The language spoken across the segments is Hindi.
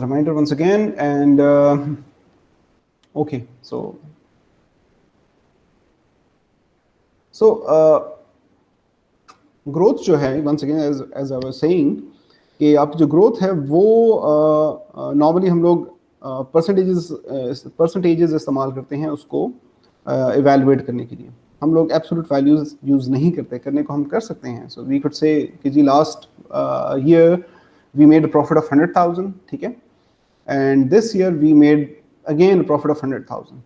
reminder once again, and okay, so growth जो है, once again as I was saying, कि आपकी जो ग्रोथ है वो नॉर्मली हम लोग परसेंटेजेस इस्तेमाल करते हैं उसको इवेलुएट करने के लिए. हम लोग एब्सोल्यूट वैल्यूज यूज़ नहीं करते. करने को हम कर सकते हैं. सो वी कुड से कि जी last year we made a profit of 100,000, ठीक है, and this year we made again profit of 100,000.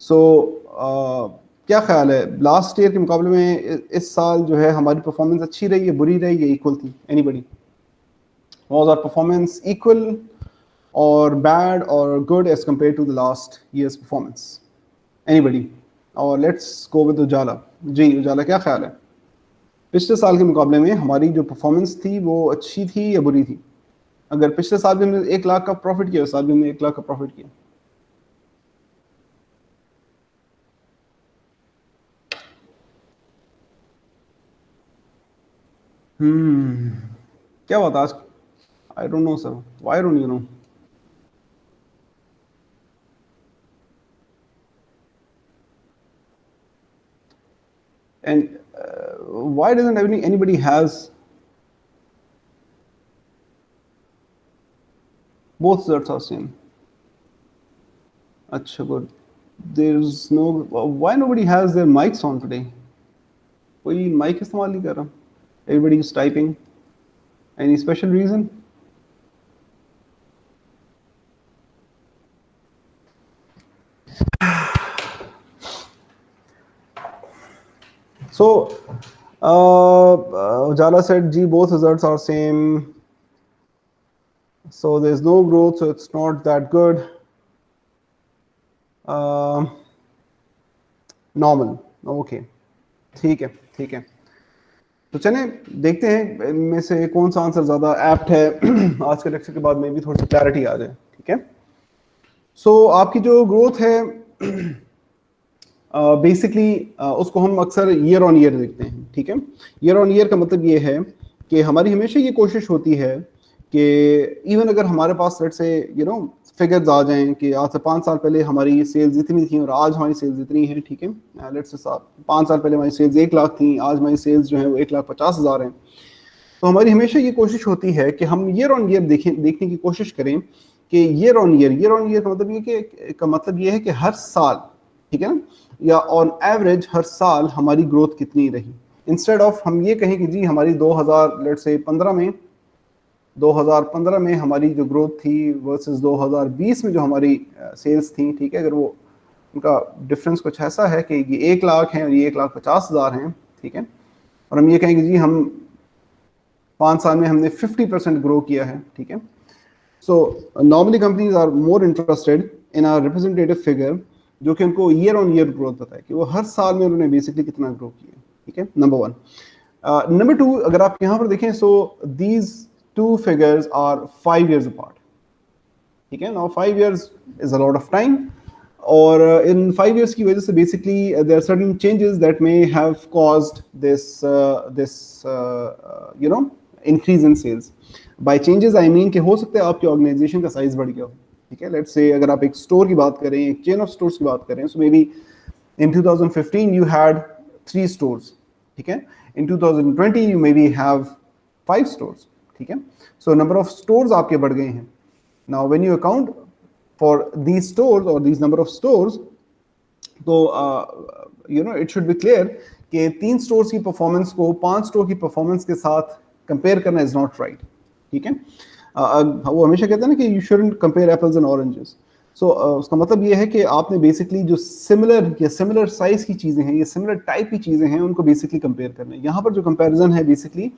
So क्या ख्याल है, लास्ट ईयर के मुकाबले में इस साल जो है हमारी परफॉर्मेंस अच्छी रही है, बुरी रही है, इक्वल थी? Anybody? Was our performance equal or bad or good as compared to the last year's performance? Anybody? Or let's go with उजाला. जी उजाला, क्या ख्याल है, पिछले साल के मुकाबले में हमारी जो परफॉर्मेंस थी वो अच्छी थी या बुरी थी? अगर पिछले साल भी हमने 1 लाख का प्रॉफिट किया, साल भी हमने 1 लाख का प्रॉफिट किया. क्या बात आज? I don't know, sir. Why don't you know? And why doesn't anybody has both results are same? अच्छा, good. There's no. Why nobody has their mics on today? कोई mic इस्तेमाल नहीं कर रहा. Everybody is typing. Any special reason? So, Ujala said, "Gee, both results are same. So there's no growth, so it's not that good. Normal. Okay. ठीक है, ठीक है. तो चलें देखते हैं इनमें से कौन सा आंसर ज़्यादा एप्ट है. आज के लेक्चर के बाद में भी थोड़ी सी क्लैरिटी आ जाए, ठीक है. सो आपकी जो ग्रोथ है बेसिकली उसको हम अक्सर ईयर ऑन ईयर देखते हैं, ठीक है. ईयर ऑन ईयर का मतलब ये है कि हमारी हमेशा ये कोशिश होती है कि इवन अगर हमारे पास लेट्स से फिगर्स आ जाएं कि आज से 5 साल पहले हमारी सेल्स इतनी थी और आज हमारी सेल्स इतनी है, ठीक है. लेट्स से 5 साल पहले हमारी सेल्स 1 लाख थी, आज हमारी सेल्स जो है वो 1,50,000 हैं. तो हमारी हमेशा ये कोशिश होती है कि हम ईयर ऑन ईयर देखने की कोशिश करें कि ईयर ऑन ईयर का मतलब ये है कि हर साल, ठीक है ना, या ऑन एवरेज हर साल हमारी ग्रोथ कितनी रही. इंस्टेड ऑफ हम ये कहें कि जी हमारी 2015 में हमारी जो ग्रोथ थी वर्सेस 2020 में जो हमारी सेल्स थी, ठीक है, अगर वो उनका डिफरेंस कुछ ऐसा है कि ये 1 लाख हैं और ये 1,50,000 हैं, ठीक है, और हम ये कहेंगे जी हम 5 साल में हमने 50% ग्रो किया है, ठीक है. So normally companies are more interested in our representative figure जो कि उनको ईयर ऑन ईयर ग्रोथ बताए कि वो हर साल में उन्होंने बेसिकली कितना ग्रो किया, ठीक है. नंबर 1. नंबर 2, अगर आप यहाँ पर देखें, so these 2 figures are 5 years apart, ठीक है. Now 5 years is a lot of time, और इन 5 years की वजह से basically there are certain changes that may have caused this increase in sales. By changes I mean कि हो सकता है आपके ऑर्गेनाइजेशन का साइज बढ़ गया हो, ठीक है. लेट्स से अगर आप एक स्टोर की बात करें, एक चेन ऑफ स्टोर्स की बात करें, so may be in 2015 you had 3 stores, ठीक है. In 2020 you maybe have 5 stores, ठीक है. सो नंबर ऑफ स्टोर्स आपके बढ़ गए हैं. Now when you account for these stores और दीज नंबर ऑफ स्टोर्स, तो इट शुड बी क्लियर कि 3 स्टोर्स की परफॉर्मेंस को 5 स्टोर की परफॉर्मेंस के साथ कंपेयर करना इज नॉट राइट, ठीक है. वो हमेशा कहते हैं ना कि you shouldn't compare apples and oranges. So उसका मतलब ये है कि आपने बेसिकली जो सिमिलर साइज की चीज़ें हैं, ये सिमिलर टाइप की चीज़ें हैं, उनको बेसिकली कंपेयर करना है. यहाँ पर जो कंपेरिजन है बेसिकली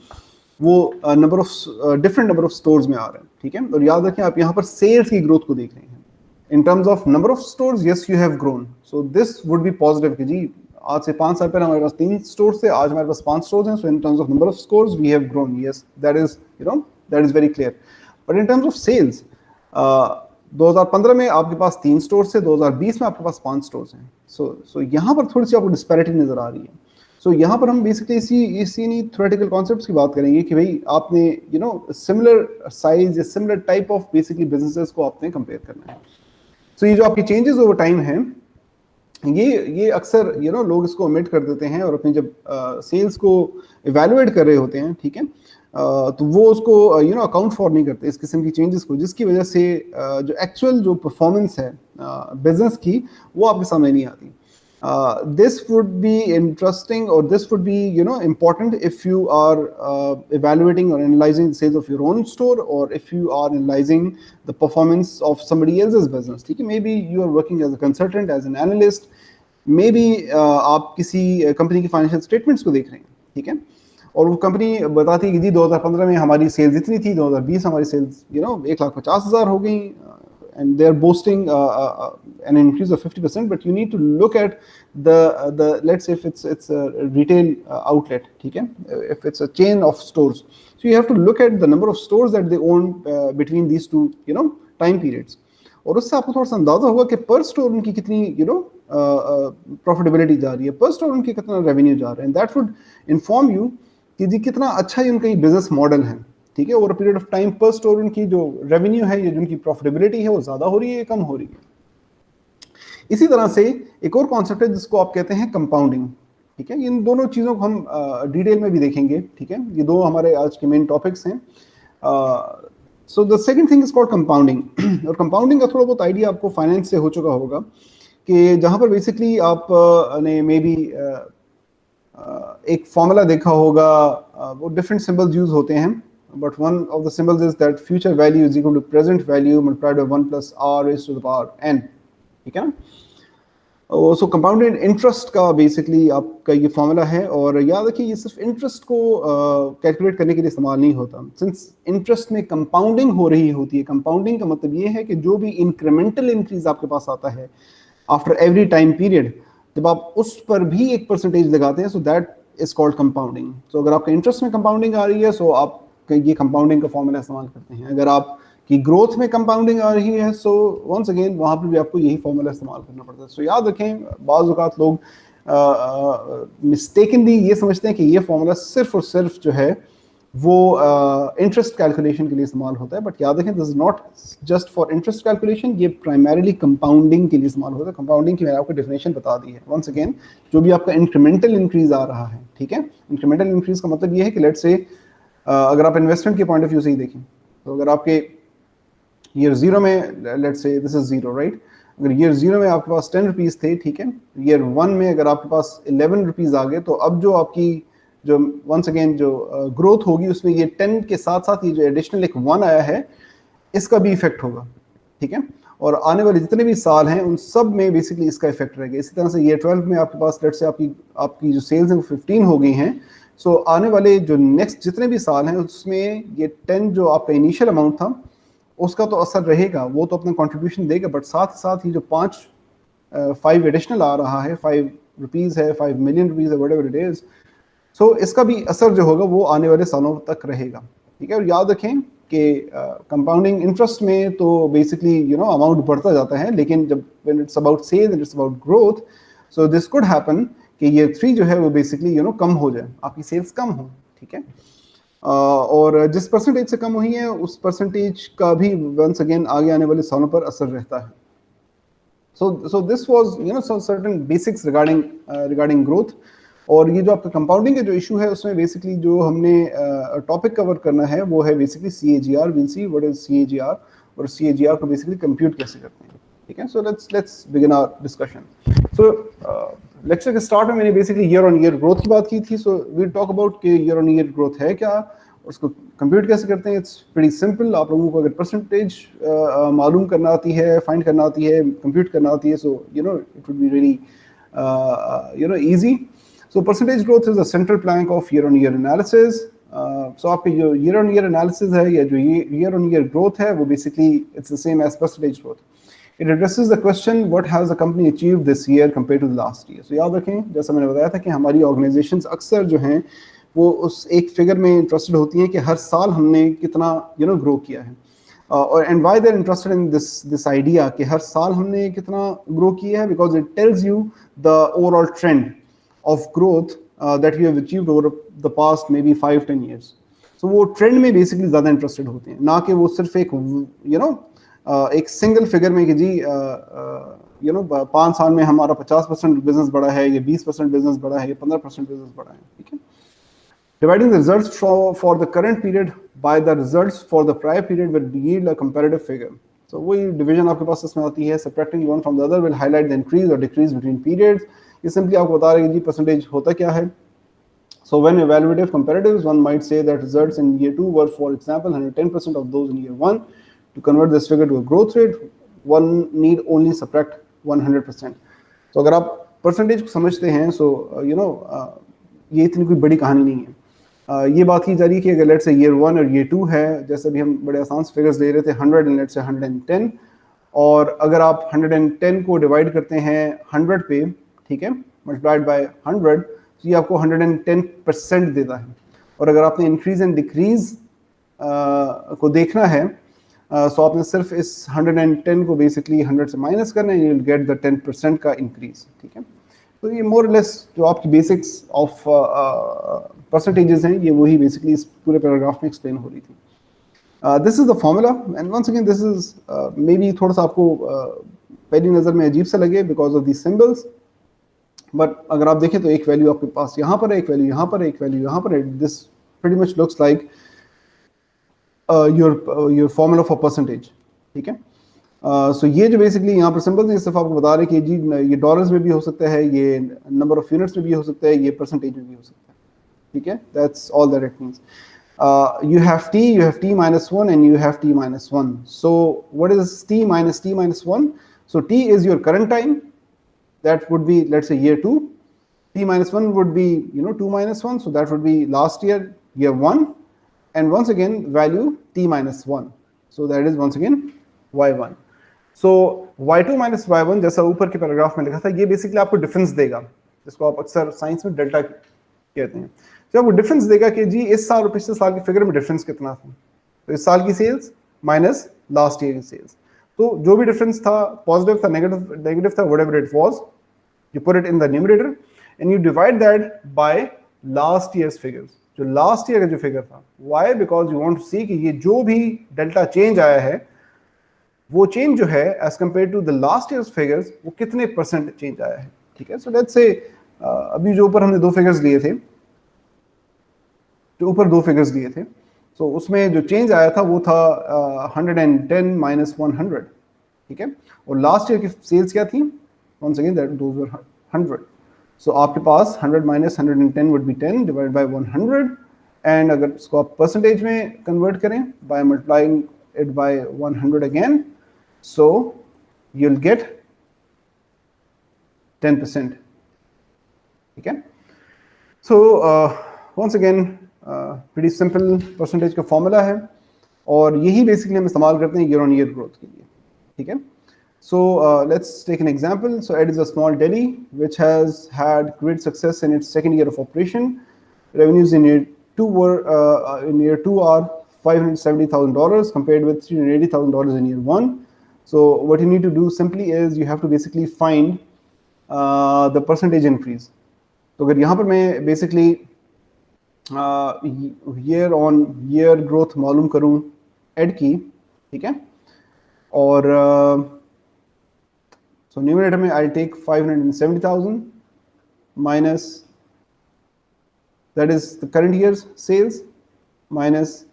वो डिफरेंट नंबर ऑफ स्टोर्स में आ रहा है, ठीक है. और याद रखें आप यहाँ पर सेल्स की ग्रोथ को देख रहे हैं. इन terms of number of stores, yes you have grown, so this would be positive कि जी आज से 5 साल पहले हमारे पास 3 स्टोर्स थे, आज हमारे पास 5 स्टोर्स हैं. So in terms of number of stores we have grown, yes, that is very clear. But in terms of sales, 2015 में आपके पास 3 स्टोर्स थे, 2020 में आपके पास 5 स्टोर्स हैं. सो यहाँ पर थोड़ी सी आपको डिस्पैरिटी नजर आ रही है. सो यहाँ पर हम बेसिकली इसी नहीं थ्योरेटिकल कॉन्सेप्ट्स की बात करेंगे कि भाई आपने सिमिलर साइज या similar type of basically businesses को आपने कंपेयर करना है। सो ये जो आपकी चेंजेस ओवर टाइम है, ये अक्सर लोग इसको ओमिट कर देते हैं और अपनी जब सेल्स को इवेलुएट कर रहे होते हैं, ठीक है, तो वो उसको अकाउंट फॉर नहीं करते इस किस्म की चेंजेस को, जिसकी वजह से जो एक्चुअल जो परफॉर्मेंस है बिजनेस की वो आपके सामने नहीं आती। This would be interesting, or this would be important if you are evaluating or analyzing the sales of your own store, or if you are analyzing the performance of somebody else's business. ठीक है, maybe you are working as a consultant, as an analyst, maybe आप किसी कंपनी की फाइनेंशियल स्टेटमेंट्स को देख रहे हैं, ठीक है, और वो कंपनी बताती है कि जी 2015 में हमारी सेल्स इतनी थी, 2020 हमारी सेल्स 1,50,000 हो गई, and they're boasting an increase of 50%, but you need to look at the let's say if it's a retail outlet, ठीक है, if it's a chain of stores, so you have to look at the number of stores that they own between these two time periods, और उससे आपको थोड़ा सा अंदाजा होगा कि पर स्टोर उनकी कितनी प्रॉफिटेबिलिटी जा रही है, पर स्टोर उनकी कितना रेवेन्यू जा रहा है, and that would inform you कि जी कितना अच्छा ही उनका बिजनेस मॉडल है, ठीक है, over a period of time पर स्टोर उनकी जो रेवेन्यू है या जो उनकी प्रॉफिटेबिलिटी है वो ज्यादा हो रही है या कम हो रही है। इसी तरह से एक और कॉन्सेप्ट है जिसको आप कहते हैं कंपाउंडिंग, ठीक है, इन दोनों चीजों को हम डिटेल में भी देखेंगे, ठीक है, ये दो हमारे आज के मेन टॉपिक्स हैं। So the second thing is called compounding, और कंपाउंडिंग का थोड़ा बहुत आइडिया आपको फाइनेंस से हो चुका होगा कि जहां पर बेसिकली आप ने मे बी एक फॉर्मूला देखा होगा, वो डिफरेंट सिंबल्स यूज होते हैं, but one of the symbols is that future value is equal to present value multiplied by 1 plus r raised to the power n, ठीक है ना। सो कंपाउंडेड इंटरेस्ट का बेसिकली आपका ये फॉर्मूला है, और याद रखिए ये सिर्फ इंटरेस्ट को कैलकुलेट करने के लिए इस्तेमाल नहीं होता, सिंस इंटरेस्ट में कंपाउंडिंग हो रही होती है। कंपाउंडिंग का मतलब ये है कि जो भी इंक्रीमेंटल इंक्रीज आपके पास आता है आफ्टर एवरी टाइम पीरियड, जब आप उस पर भी एक परसेंटेज लगाते हैं, so that is called compounding. So अगर आपके इंटरेस्ट में कंपाउंडिंग आ रही है, सो आप ये कंपाउंडिंग का फॉर्मूला इस्तेमाल करते हैं। अगर आपकी ग्रोथ में कंपाउंडिंग आ रही है, सो वंस अगेन वहां पर भी आपको यही फॉर्मूला इस्तेमाल करना पड़ता है। सो याद रखें, बाज़ औक़ात लोग मिस्टेकनली ये समझते हैं कि ये फॉर्मूला सिर्फ और सिर्फ जो है वो इंटरेस्ट कैलकुलेशन के लिए इस्तेमाल होता है, बट याद रखें this is not just for interest calculation, ये प्राइमरीली कंपाउंडिंग के लिए इस्तेमाल होता है। कंपाउंडिंग की मैंने आपको डेफिनेशन बता दी है। वंस अगेन, जो भी आपका इंक्रीमेंटल इंक्रीज आ रहा है, ठीक है, इंक्रीमेंटल इंक्रीज का मतलब ये है कि लेट्स से अगर आप इन्वेस्टमेंट के पॉइंट ऑफ व्यू से ही देखें, तो अगर आपके ईयर 0 में let's say this is 0 right, अगर ईयर 0 में आपके पास 10 रुपीज़ थे, ठीक है, ईयर 1 में अगर आपके पास 11 रुपीज़ आ गए, तो अब जो आपकी जो वंस अगेन जो ग्रोथ होगी उसमें ये 10 के साथ साथ ये जो एडिशनल एक 1 आया है, इसका भी इफेक्ट होगा, ठीक है, और आने वाले जितने भी साल हैं उन सब में बेसिकली इसका इफेक्ट रहेगा। इसी तरह से ईयर 12 में आपके पास लेट्स से आपकी जो सेल्स हैं वो 15 हो गई हैं, सो आने वाले जो नेक्स्ट जितने भी साल हैं उसमें ये 10 जो आपका इनिशियल अमाउंट था उसका तो असर रहेगा, वो तो अपना कंट्रीब्यूशन देगा, बट साथ ही जो 5 एडिशनल आ रहा है, 5 रुपीज़ है, 5 मिलियन रुपीज़ है, व्हाटएवर इट इज, सो इसका भी असर जो होगा वो आने वाले सालों तक रहेगा, ठीक है। और याद रखें कि कंपाउंडिंग इंटरेस्ट में तो बेसिकली अमाउंट बढ़ता जाता है, लेकिन जब when it's about sale and it's about growth, so this could happen कि ईयर 3 जो है वो बेसिकली कम हो जाए, आपकी सेल्स कम हो, ठीक है, और जिस परसेंटेज से कम हुई है उस परसेंटेज का भी वंस अगेन आगे आने वाले सालों पर असर रहता है। So this was certain basics regarding growth. और ये जो आपका कंपाउंडिंग का जो इशू है उसमें बेसिकली जो हमने टॉपिक कवर करना है वो है basically CAGR। Will see what is CAGR और CAGR को बेसिकली कंप्यूट कैसे करते हैं, ठीक है। So let's begin our discussion. So lecture के स्टार्ट में मैंने basically year on year growth की बात की थी। सो वील टॉक अबाउट कि ईयर ऑन ईयर ग्रोथ है क्या, उसको कंप्यूट कैसे करते हैं। It's pretty simple. आप लोगों को अगर परसेंटेज मालूम करना आती है, फाइंड करना आती है, कंप्यूट करना आती है, so it would be really easy. So percentage growth is the central plank of year-on-year analysis. So आपके जो year-on-year analysis है या जो year-on-year growth है वो basically it's the same as percentage growth. It addresses the question what has the company achieved this year compared to the last year. So याद रखें, जैसा मैंने बताया था कि हमारी organizations अक्सर जो हैं वो उस एक फिगर में इंटरेस्टेड होती हैं कि हर साल हमने कितना ग्रो किया है। और and why they're interested in this idea कि हर साल हमने कितना ग्रो किया है, because it tells you the overall trend of growth that you have achieved over the past may be 5-10 years. सो वो ट्रेंड में बेसिकली ज़्यादा इंटरेस्टेड होते हैं, ना कि वो सिर्फ एक एक सिंगल फिगर में कि जी 5 साल में हमारा 50% बिजनेस बढ़ा है, ये 20% बिजनेस बढ़ा है, ये 15% बिजनेस बढ़ा है, ठीक है. Dividing the results for the current period by the results for the prior period will yield a comparative figure. So वही डिवीजन आपके पास इसमें आती है. Subtracting one from the other will highlight the increase or decrease between periods. ये सिंपली आपको बता रहे हैं कि परसेंटेज होता क्या है. So when evaluative comparatives, one might say that results in year 2 were, for example, 110% of those in year 1. To convert this figure to a growth rate, one need only subtract 100%. So अगर आप परसेंटेज को समझते हैं, so ये इतनी कोई बड़ी कहानी नहीं है. ये बात की जा रही है कि अगर लेट्स से ईयर 1 और ईयर 2 है, जैसे भी हम बड़े आसान फिगर्स ले रहे थे 100 एंड लेट्स से 110, और अगर आप 110 को डिवाइड करते हैं 100 पे, ठीक है, मल्टीप्लाइड बाय 100, तो ये आपको 110% देता है. और अगर आपने इंक्रीज एंड डिक्रीज को देखना है, सो आपने सिर्फ इस 110 को बेसिकली 100 से माइनस करना है, यू विल गेट द 10% का इंक्रीज, ठीक है. तो ये मोर लेस जो आपकी बेसिक्स ऑफ परसेंटेजेस हैं, ये वही बेसिकली इस पूरे पैराग्राफ में एक्सप्लेन हो रही थी. This is the formula, and once again this is maybe थोड़ा सा आपको पहली नज़र में अजीब सा लगे because of the symbols, but अगर आप देखें तो एक वैल्यू आपके पास यहाँ पर है, एक वैल्यू यहाँ पर है, एक वैल्यू यहाँ पर है. This pretty much looks like your formula for percentage, ठीक है. सो ये जो बेसिकली यहाँ पर सिंबल्स हैं, सिर्फ आपको बता रहे कि जी ये डॉलर्स में भी हो सकता है, ये नंबर ऑफ यूनिट्स में भी हो सकता है, ये परसेंटेज में भी हो सकता है, ठीक है. That's all that it means. You have t minus 1 and you have t minus 1. So what is t minus 1? So t is your current time, that would be, let's say, year 2. T minus 1 would be 2 minus 1, so that would be last year, year 1, and once again value t minus 1, so that is once again y1. So y2 minus y1, जैसा ऊपर के पैराग्राफ में लिखा था, ये बेसिकली आपको डिफरेंस देगा, जिसको आप अक्सर साइंस में डेल्टा कहते हैं. जब वो डिफरेंस देगा कि जी इस साल और पिछले साल की फिगर में डिफरेंस कितना था, तो इस साल की सेल्स माइनस लास्ट ईयर की सेल्स, तो जो भी डिफरेंस था, पॉजिटिव था, नेगेटिव था, whatever it was, you put it in the numerator and you divide that by last year's figures, जो लास्ट ईयर का जो फिगर था. Why? Because you want to see कि ये जो भी डेल्टा चेंज आया है, वो चेंज जो है as compared to the last year's figures, वो कितने परसेंट चेंज आया है, ठीक है. सो लेट्स से अभी जो ऊपर हमने दो फिगर्स लिए थे, सो उसमें जो चेंज आया था वो था 110 minus 100, ठीक है. और लास्ट ईयर की सेल्स क्या थी? once again that those were 100. सो आपके पास 100 minus 110 would be 10 divided by 100, and अगर इसको आप परसेंटेज में कन्वर्ट करें by multiplying it by 100 again, so you'll get 10%, ठीक है. So once again pretty simple percentage का फॉर्मूला है, और यही बेसिकली हम इस्तेमाल करते हैं ईयर ऑन ईयर ग्रोथ के लिए, ठीक है. So let's take an example. So Ed is a small deli which has had great success in its second year of operation. Revenues in year 2 are $570,000 compared with $380,000 in year 1. So what you need to do simply is you have to basically find the percentage increase. तो अगर यहाँ पर मैं basically year on year growth मालूम करूँ Ed की, ठीक है, और so numerator में I'll take 570,000 minus, that is the current year's sales, minus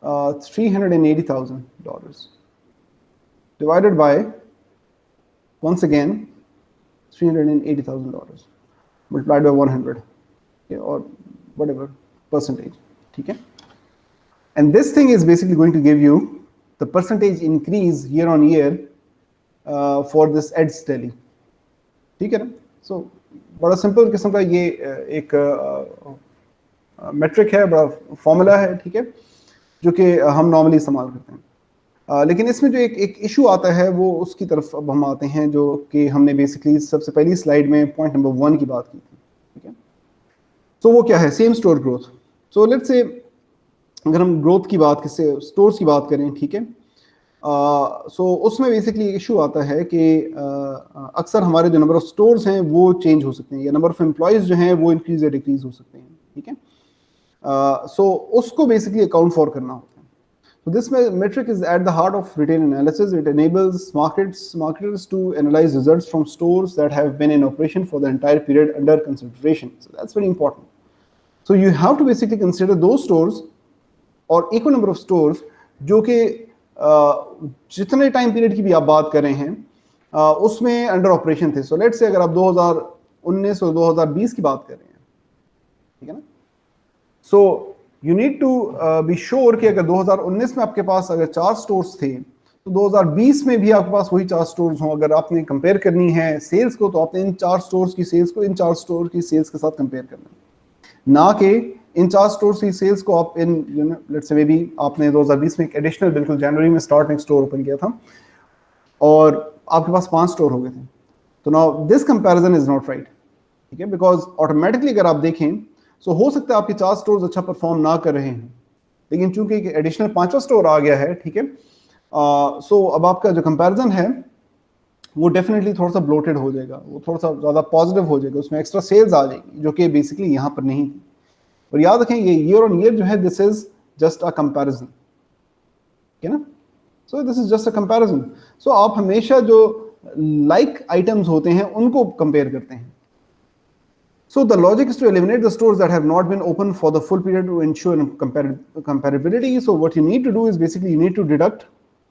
$380,000 divided by, once again, $380,000 multiplied by 100, okay, or whatever percentage, ठीक है. And this thing is basically going to give you the percentage increase year on year for this Ed's Deli, ठीक है ना. So बड़ा सिंपल किस्म का ये एक मेट्रिक है, बड़ा फॉर्मूला है, ठीक है, जो कि हम नॉर्मली इस्तेमाल करते हैं. लेकिन इसमें जो एक इशू आता है वो उसकी तरफ अब हम आते हैं, जो कि हमने बेसिकली सबसे पहली स्लाइड में पॉइंट नंबर 1 की बात की थी, ठीक है. तो वो क्या है? Same store growth. So let's say अगर हम ग्रोथ की बात, किससे, स्टोर्स की बात करें, ठीक है, सो उसमें बेसिकली इशू आता है कि अक्सर हमारे जो नंबर ऑफ स्टोर्स हैं वो चेंज हो सकते हैं, या नंबर ऑफ एम्प्लॉयज़ जो हैं वो इंक्रीज या डिक्रीज हो सकते हैं, ठीक है। सो उसको बेसिकली अकाउंट फॉर करना होता है। So this metric is at the heart of retail analysis. It enables marketers to analyze results from stores that have been in operation for the entire period under consideration. So that's very important. So you have to basically consider those stores or equal number of stores जो कि जितने टाइम पीरियड की भी आप बात कर रहे हैं उसमें अंडर ऑपरेशन थे। सो लेट्स से अगर आप 2019 और 2020 की बात कर रहे हैं, ठीक है ना, so you need to be sure कि अगर 2019 में आपके पास अगर 4 स्टोर्स थे तो 2020 में भी आपके पास वही 4 स्टोर्स हों। अगर आपने कंपेयर करनी है सेल्स को तो आपने इन 4 स्टोर्स की सेल्स को इन 4 स्टोर की सेल्स के साथ कंपेयर करना है, ना कि इन 4 स्टोर्स की सेल्स को आप in let's say may be आपने 2020 में एक एडिशनल बिल्कुल जनवरी में स्टार्ट में स्टोर ओपन किया था और आपके पास 5 स्टोर हो गए थे, तो now this comparison is not right, ठीक है, बिकॉज ऑटोमेटिकली अगर आप देखें सो हो सकता है आपके 4 स्टोर्स अच्छा परफॉर्म ना कर रहे हैं, लेकिन चूंकि एडिशनल 5वां स्टोर आ गया है, ठीक है, सो अब आपका जो कंपैरिजन है वो डेफिनेटली थोड़ा सा ब्लोटेड हो जाएगा, वो थोड़ा सा ज़्यादा पॉजिटिव हो जाएगा, उसमें एक्स्ट्रा सेल्स आ जाएगी जो कि बेसिकली यहाँ पर नहीं थी। और याद रखें ये ईयर ऑन ईयर जो है this is just a comparison, ठीक है ना, so this is just a comparison. So आप हमेशा जो लाइक आइटम्स होते हैं उनको कंपेयर करते हैं। So the logic is to eliminate the stores that have not been open for the full period to ensure comparability. So what you need to do is basically you need to deduct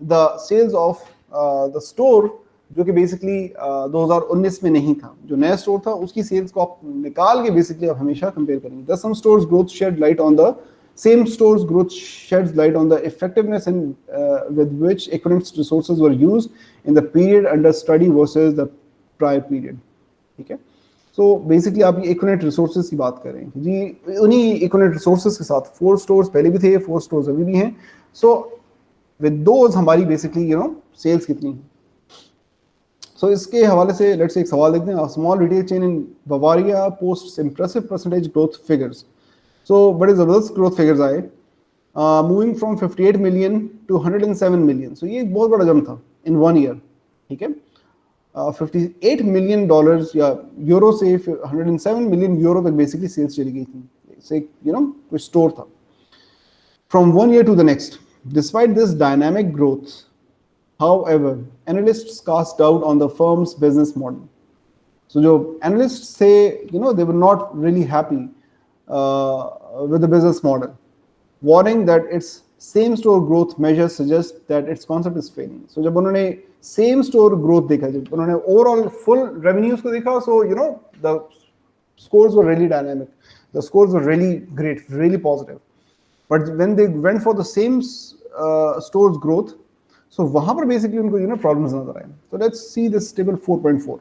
the sales of the store जो कि बेसिकली 2019 में नहीं था, जो नया स्टोर था उसकी सेल्स को आप निकाल के बेसिकली आप हमेशा कंपेयर करेंगे। Thus some stores growth shed light on the same stores growth sheds light on the effectiveness and with which equivalent resources were used in the period under study versus the prior period, ठीक है। सो बेसिकली आप ये इक्विवेलेंट रिसोर्सेज की बात कर रहे हैं जी, उन्हीं इक्विवेलेंट रिसोर्सेज के साथ 4 स्टोर्स पहले भी थे, 4 स्टोर्स अभी भी हैं। सो विद दोज हमारी बेसिकली सेल्स कितनी है। सो इसके हवाले से लेट्स एक सवाल देखते हैं। Small retail chain in Bavaria post impressive percentage growth figures. So बड़े ज़बरदस्त ग्रोथ फिगर्स आए, moving from 58 million to 107 million. So ये एक बहुत बड़ा जंप था इन 1 ईयर, ठीक है। $58 मिलियन या यूरो से 107 मिलियन यूरो तक बेसिकली सेल्स चली गई थी, से कोई स्टोर था from 1 year to the next. Despite this dynamic growth, however, analysts cast doubt on the firm's business model. So जो analysts say they were not really happy with the business model, warning that its same store growth measures suggest that its concept is failing. So जब उन्होंने सेम स्टोर ग्रोथ देखा, जब उन्होंने ओवरऑल फुल रेवेन्यूज को देखा, so the scores were really dynamic, the scores were really great, really positive, but when they went for the same stores growth, so वहां पर बेसिकली उनको प्रॉब्लम्स नजर आए। So let's see this table 4.4.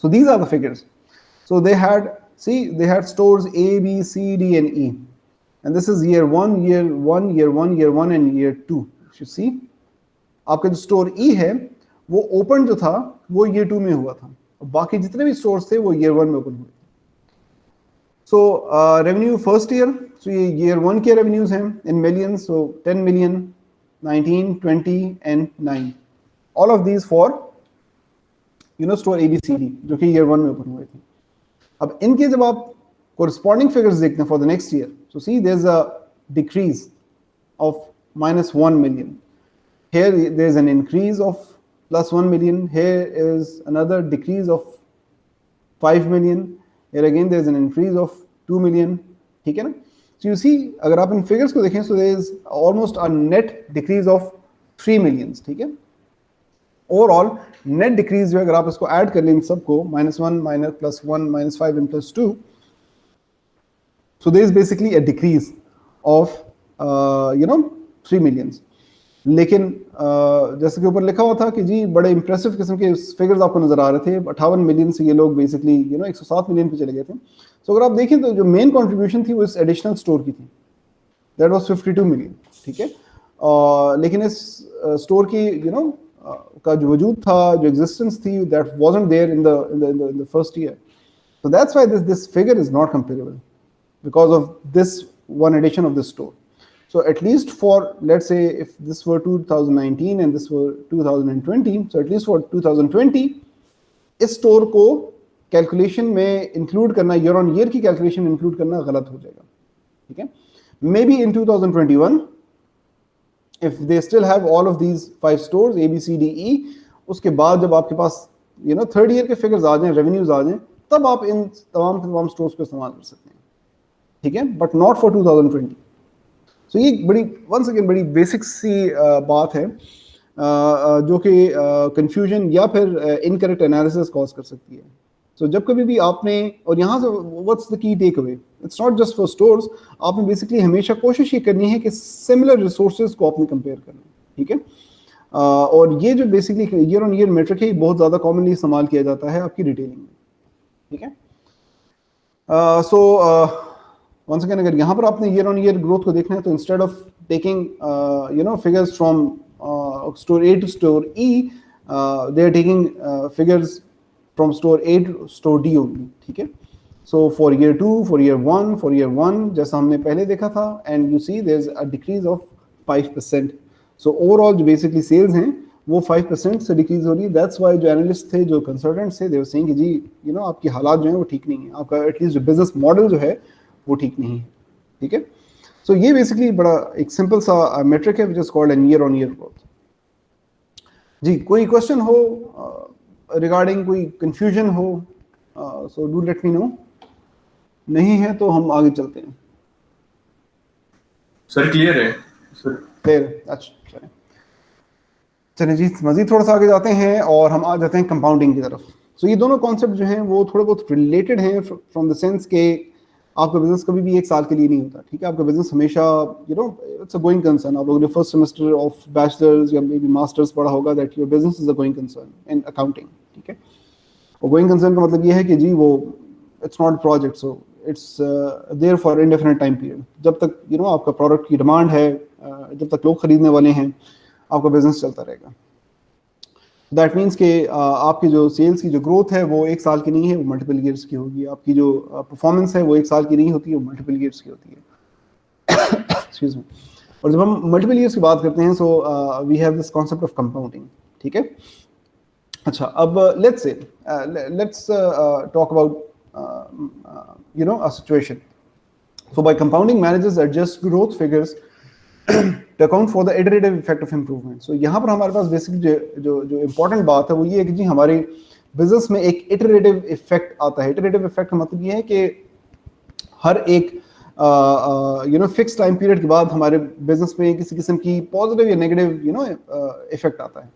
So these are the figures. So they had stores A, B, C, D and E, and this is year 1, year 1, year 1, year 1 and year 2. You see आपका जो स्टोर E है वो ओपन जो था वो ईयर 2 में हुआ था, और बाकी जितने भी स्टोर्स थे वो ईयर 1 में ओपन हुए थे। सो रेवेन्यू फर्स्ट ईयर, सो ये ईयर 1 के रेवेन्यूज हैं in millions, so 10 million, 19, 20 and 9, all of these for store ABCD जो कि ईयर 1 में ओपन हुए थे। अब इनके जब आप कोरिस्पॉन्डिंग फिगर्स देखते हैं for the next year, so see there is a decrease of -1 million. Here there is an increase of +1 million. Here is another decrease of 5 million. Here again there is an increase of 2 million. ठीक है ना? So you see, अगर आप इन फिगर्स को देखें, so there is almost a net decrease of 3 millions. ठीक है? Overall net decrease जो अगर आप इसको ऐड कर लें इन सबको, -1, +1, -5 and +2, so there is basically a decrease of 3 millions. लेकिन जैसे कि ऊपर लिखा हुआ था कि जी बड़े इंप्रेसिव किस्म के फिगर्स आपको नजर आ रहे थे। 58 मिलियन से ये लोग बेसिकली 107 मिलियन पे चले गए थे। सो अगर आप देखें तो जो मेन कंट्रीब्यूशन थी वो इस एडिशनल स्टोर की थी, दैट वाज 52 मिलियन, ठीक है। लेकिन इस स्टोर की का जो वजूद था, जो एग्जिस्टेंस थी, that wasn't there in the first year. So that's why this figure is not comparable because of this one addition of this store. So at least for, let's say if this were 2019 and this were 2020, so at least for 2020 इस स्टोर को कैलकुलेशन में इंक्लूड करना, ईयर ऑन ईयर की कैलकुलेशन इंक्लूड करना गलत हो जाएगा, ठीक है. मे be in 2021 if they still have all of these 5 stores A B C D E, उसके बाद जब आपके पास थर्ड ईयर के फिगर्स आ जाएं, रेवेन्यूज आ जाएं, तब आप इन तमाम स्टोर्स को इस्तेमाल कर सकते हैं, ठीक है, बट नॉट फॉर 2020. सो ये बड़ी वंस अगेन बड़ी बेसिक सी बात है जो कि कंफ्यूजन या फिर इनकरेक्ट एनालिसिस कॉज कर सकती है. सो जब कभी भी आपने, और यहाँ से what's the key takeaway, it's not just for stores, आपने बेसिकली हमेशा कोशिश ये करनी है कि सिमिलर रिसोर्सेज को आपने कंपेयर करना है, ठीक है. और ये जो basically year on year metric है, बहुत ज़्यादा कॉमनली इस्तेमाल किया जाता है आपकी रिटेलिंग में, ठीक है. सो वंस अगेन अगर यहाँ पर आपने ईयर ऑन ईयर ग्रोथ को देखना है, तो instead of taking figures from store A to store E, they are taking figures from store A to store D only, ठीक है. So for year 2, for year 1, जैसा हमने पहले देखा था, and you see there's a decrease of 5%. So overall जो basically sales हैं वो 5% से decrease हो रही है. That's why जो analysts थे, जो consultants थे, they were saying कि जी आपकी हालात जो हैं वो ठीक नहीं है, आपका at least जो business model जो है वो ठीक नहीं है, ठीक है. So ये basically बड़ा एक simple सा metric है which is called an year on year growth. जी कोई question हो रिगार्डिंग, कोई कंफ्यूजन हो, so do let me know. नहीं है तो हम आगे चलते हैं. सर क्लियर है सर? क्लियर, अच्छा चलिए जी मजीद थोड़ा सा आगे जाते हैं और हम आ जाते हैं कंपाउंडिंग की तरफ. सो ये दोनों कॉन्सेप्ट जो हैं वो थोड़े बहुत रिलेटेड हैं फ्रॉम द सेंस के आपका बिजनेस कभी भी एक साल के लिए नहीं होता, ठीक है. आपका बिजनेस हमेशा इट्स अ गोइंग कंसर्न. आप लोगों ने फर्स्ट सेमेस्टर ऑफ बैचलर्स या मे बी मास्टर्स पढ़ा होगा that your business is a going concern in accounting, ठीक है. और गोइंग कंसर्न का मतलब ये है कि जी वो it's not project, so it's there for indefinite time period. जब तक आपका प्रोडक्ट की डिमांड है, जब तक लोग खरीदने वाले हैं, आपका बिजनेस चलता रहेगा. दैट मीन्स कि आपकी जो सेल्स की जो ग्रोथ है वो एक साल की नहीं है, वो मल्टीपल ईयर्स की होगी. आपकी जो परफॉर्मेंस है वो एक साल की नहीं होती है, वो मल्टीपल ईयर्स की होती है. Excuse me. और जब हम मल्टीपल ईयर्स की बात करते हैं, so we have this concept of compounding, ठीक है. अच्छा, अब let's talk about a situation. So by compounding, managers adjust growth figures to account for the iterative effect of improvement. So यहाँ पर हमारे पास बेसिकली जो इम्पोर्टेंट बात है वो ये है कि जी हमारे बिजनेस में एक इटरेटिव इफेक्ट आता है. इटरेटिव इफेक्ट का मतलब ये है कि हर एक फिक्स टाइम पीरियड के बाद हमारे बिजनेस में किसी किस्म की पॉजिटिव या नेगेटिव इफेक्ट आता है.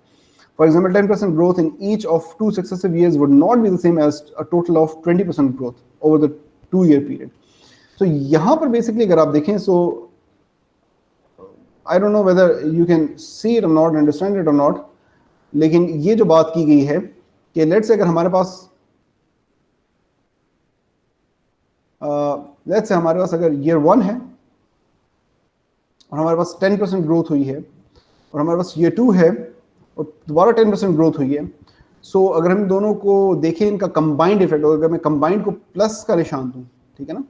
For example, 10% growth in each of 2 successive years would not be the same as a total of 20% growth over the 2-year period. So यहाँ पर basically अगर आप देखें, so I don't know whether you can see it or not, understand it or not, लेकिन ये जो बात की गई है कि let's say अगर हमारे पास let's say हमारे पास अगर year 1 है और हमारे पास 10% ग्रोथ हुई है और हमारे पास year 2 है और दोबारा 10% ग्रोथ हुई है. सो अगर हम दोनों को देखें इनका कंबाइंड इफेक्ट, और अगर मैं कंबाइंड को प्लस का निशान दूं, ठीक है ना,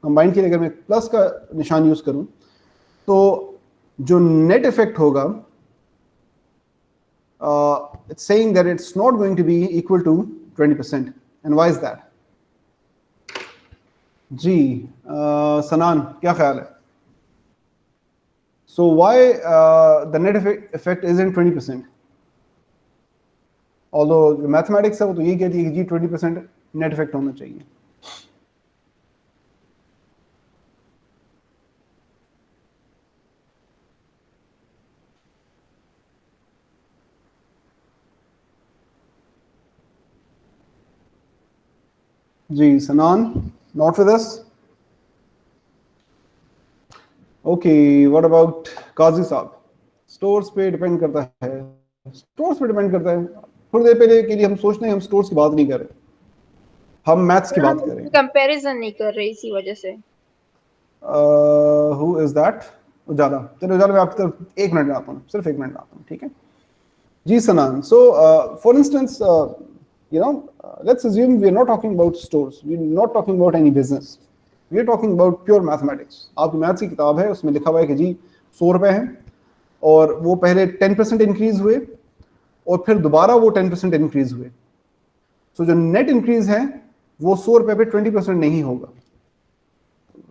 कंबाइंड के लिए अगर मैं प्लस का निशान यूज करूं, तो जो नेट इफेक्ट होगा it's saying that it's not going to be equal to 20%. And why is that? जी सनान क्या ख्याल है? So why the net effect isn't 20%? Although mathematics है वो तो यही कहती है कि जी 20% net effect होना चाहिए. जी सनान, not with us? Okay, what about Qazi sahab? Stores पे डिपेंड करता है, स्टोर्स पे डिपेंड करता है. थोड़ी देर पहले के लिए हम सोचते हैं हम स्टोर्स की बात नहीं कर रहे, हम मैथ्स की बात कर रहे हैं. कंपैरिजन नहीं कर रही इसी वजह से. Who is that? उजाला. चलो उजाला, मैं आपकी तरफ 1 मिनट में आता हूँ, सिर्फ 1 मिनट में आता हूँ, ठीक है जी सनान. So for instance let's assume we are not talking about stores, we are not talking about any business, we are talking about pure mathematics. आपकी मैथ्स की किताब है, उसमें लिखा हुआ है कि जी 100 रुपए हैं और वो पहले 10% इंक्रीज हुए और फिर दोबारा वो 10% इंक्रीज हुए। सो जो नेट इंक्रीज है वो 100 रुपए पे 20% नहीं होगा।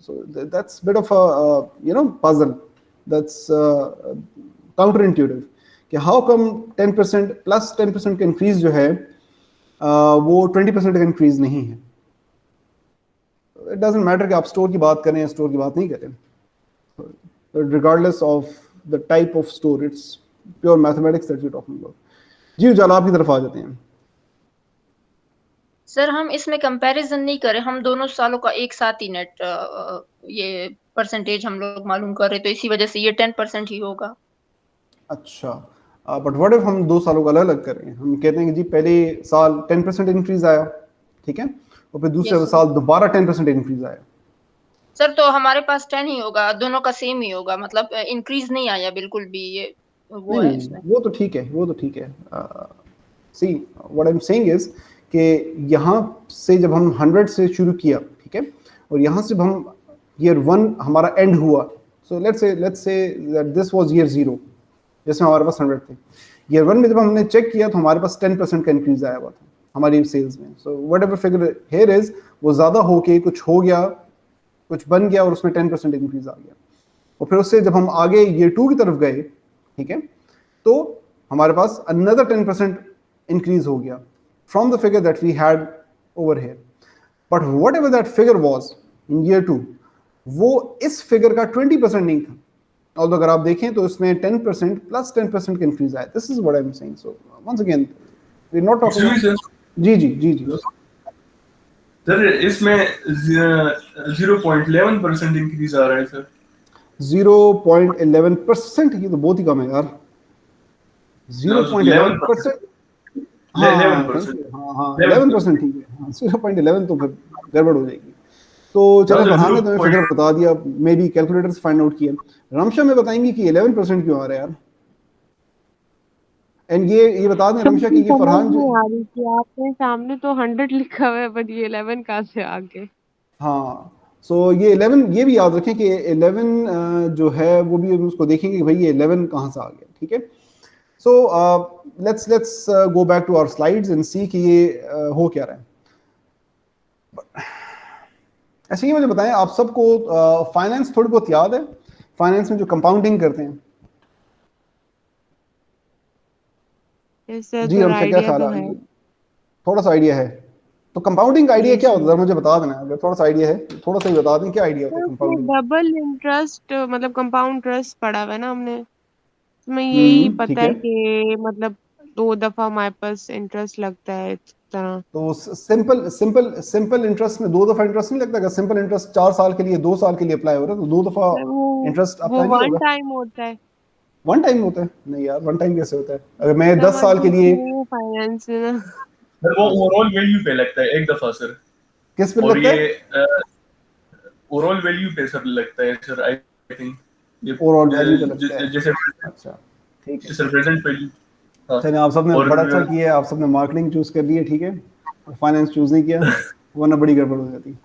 So that's bit of a puzzle. That's counterintuitive कि how come 10% plus 10% का इंक्रीज जो है वो 20% का इंक्रीज नहीं है। इट डजंट मैटर कि आप स्टोर की बात करें या स्टोर की बात नहीं करें, regardless of the type of store, it's pure mathematics that we talking about. जी उजाला आपकी तरफ आ जाते हैं। सर हम इसमें कंपैरिजन नहीं करें, हम दोनों सालों का एक साथ ही नेट ये परसेंटेज हम लोग मालूम कर रहे, तो इसी वजह से ये 10% ही होगा। अच्छा, बट व्हाट इफ हम 2 सालों का अलग अलग करें, हम कहते हैं कि जी पहले साल 10% इंक्रीज आया, ठीक है, और फिर दूसरे यस सर। साल दोबारा 10% इंक्रीज आया। सर तो हमारे पास 10 ही होगा, दोनों का सेम ही होगा, मतलब इंक्रीज नहीं आया बिल्कुल भी, ये वो नहीं है नहीं इसमें। वो तो ठीक है, वो तो ठीक है। See what I am saying is कि यहाँ से जब हम 100 से शुरू किया, ठीक है, और यहाँ से जब हम ईयर 1 हमारा एंड हुआ, so let's say that this was year 0 जिसमें हमारे पास 100 थे। ईयर 1 में जब हमने चेक किया तो हमारे पास 10% का इंक्रीज आया हुआ था हमारी सेल्स में। So what ever figure here is वो ज़्यादा होके कुछ हो गया, कुछ बन गया और उसमें 10% इंक्रीज आ गया। और फिर उससे जब हम आगे ईयर 2 की तरफ गए, ठीक है, तो हमारे पास another 10% इंक्रीज हो गया from the figure that we had over here. But whatever that figure was in year 2, वो इस फिगर का 20% नहीं था। और अगर आप देखें तो इसमें 10% प्लस 10% का इंक्रीज आया। This is what I am saying. So once again we are not talking. जी जी जी जी सर इसमें 0.11% इंक्रीज आ रहा है सर। 0.11%, ये तो बहुत ही कम है यार। 0.11%, हाँ 11%। हाँ हाँ 11% ठीक है। हाँ 0.11 तो फिर गड़बड़ हो जाएगी। तो चलो फरहान ने तुम्हें फिगर बता दिया, मे बी कैलकुलेटर से फाइंड आउट किया। रमशा में बताएंगी कि 11% क्यों आ रहा है यार। एंड ये बता दें रमशा कि ये समझ फरहान जो, नहीं आ रही कि आपके सामने तो 100 लिखा हुआ है, बट ये 11 कहाँ से आ गए। हाँ सो ये 11, ये भी याद रखें कि 11 जो है वो भी उसको देखेंगे कि भाई ये 11 कहाँ से आ गया, ठीक है। So let's go back to our slides and see कि ये हो क्या रहा है। ऐसे ही मुझे बताएं, आप सबको फाइनेंस थोड़ी बहुत याद है? फाइनेंस में जो कंपाउंडिंग करते हैं। इससे जी थोड़ा रमशा क्या आइडिया ख्याल तो है? है। थोड़ा सा आइडिया है तो कंपाउंडिंग आइडिया जी क्या जी। होता है मुझे बता देना। अगर थोड़ा सा आइडिया है थोड़ा सा ही बता दें क्या आइडिया होता तो है उसमें कंपाउंडिंग। डबल इंटरेस्ट मतलब कंपाउंड इंटरेस्ट पढ़ा हुआ है ना हमने, उसमें यही ठीक पता है। है कि मतलब 2 दफा हमारे पास इंटरेस्ट लगता है इस तरह। तो सिंपल सिंपल सिंपल इंटरेस्ट में 2 दफा इंटरेस्ट नहीं लगता? अगर सिंपल इंटरेस्ट 4 साल के लिए 2 साल के लिए अप्लाई हो रहा है तो 2 दफा पर इंटरेस्ट वो अप्लाई नहीं वन होगा? टाइम होता है। वन टाइम होता है? नहीं यार, वन टाइम कैसे होता है? अगर मैं 10 समझ साल के लिए, नहीं फाइनेंस में ना। सर वो ओवरऑल वैल्यू पे लगता है एक दफा सर। किस पे और लगता ये है? ओवरऑल वैल्यू पे सर लगता है सर, आई थिंक। ये ओवरऑल वैल्यू पे लगता है? जैसे अच्छा ठीक है। Sir present value. हाँ। चलिए आप सबने और बड़ा अच्छा किया, आप सबने मार्केटिंग चूज कर ली है, ठीक है, और फाइनेंस चूज नहीं किया वरना बड़ी गड़बड़ हो जाती।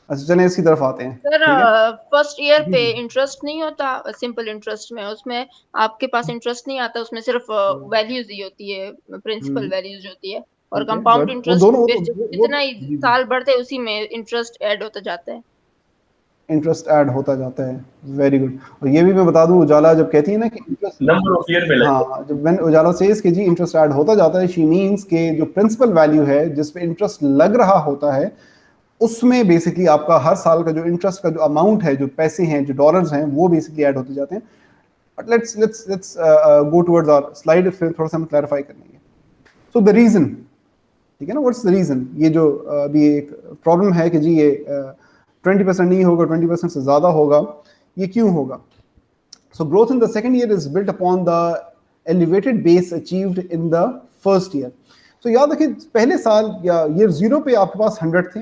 अच्छा चलें इसकी तरफ आते हैं, सर ठीक है। फर्स्ट ईयर जी पे जी इंटरेस्ट नहीं होता, सिंपल इंटरेस्ट में उसमें आपके पास इंटरेस्ट नहीं आता, उसमें सिर्फ वैल्यूज ही होती है, प्रिंसिपल वैल्यूज होती है। और ठीक है, कंपाउंड गुड। वो इंटरेस्ट दोनों पे वो जितना ही जी जी साल बढ़ते हैं उसी में इंटरेस्ट ऐड होता जाता है। इंटरेस्ट ऐड होता जाता है। Very good. और ये भी मैं बता दूं, उजाला जब कहती है ना कि इंटरेस्ट, नंबर ऑफ ईयर पे लगता हाँ जब व्हेन उजाला सेज कि जी इंटरेस्ट ऐड होता जाता है, शी मींस के जो प्रिंसिपल वैल्यू है जिस पे इंटरेस्ट लग रहा होता है उसमें बेसिकली आपका हर साल का जो इंटरेस्ट का जो अमाउंट है, जो पैसे हैं, जो डॉलर्स हैं, वो बेसिकली ऐड होते जाते हैं। But let's go towards our slide, फिर थोड़ा सा हम क्लैरिफाई कर लेंगे। सो द रीजन, ठीक है ना, व्हाट्स द रीजन? ये जो अभी एक प्रॉब्लम है कि जी ये 20% नहीं होगा, 20% से ज्यादा होगा, ये क्यों होगा? So growth in the second year is built upon the elevated base achieved in the first year. So याद रखिए पहले साल या ईयर 0 पे आपके पास 100 थे,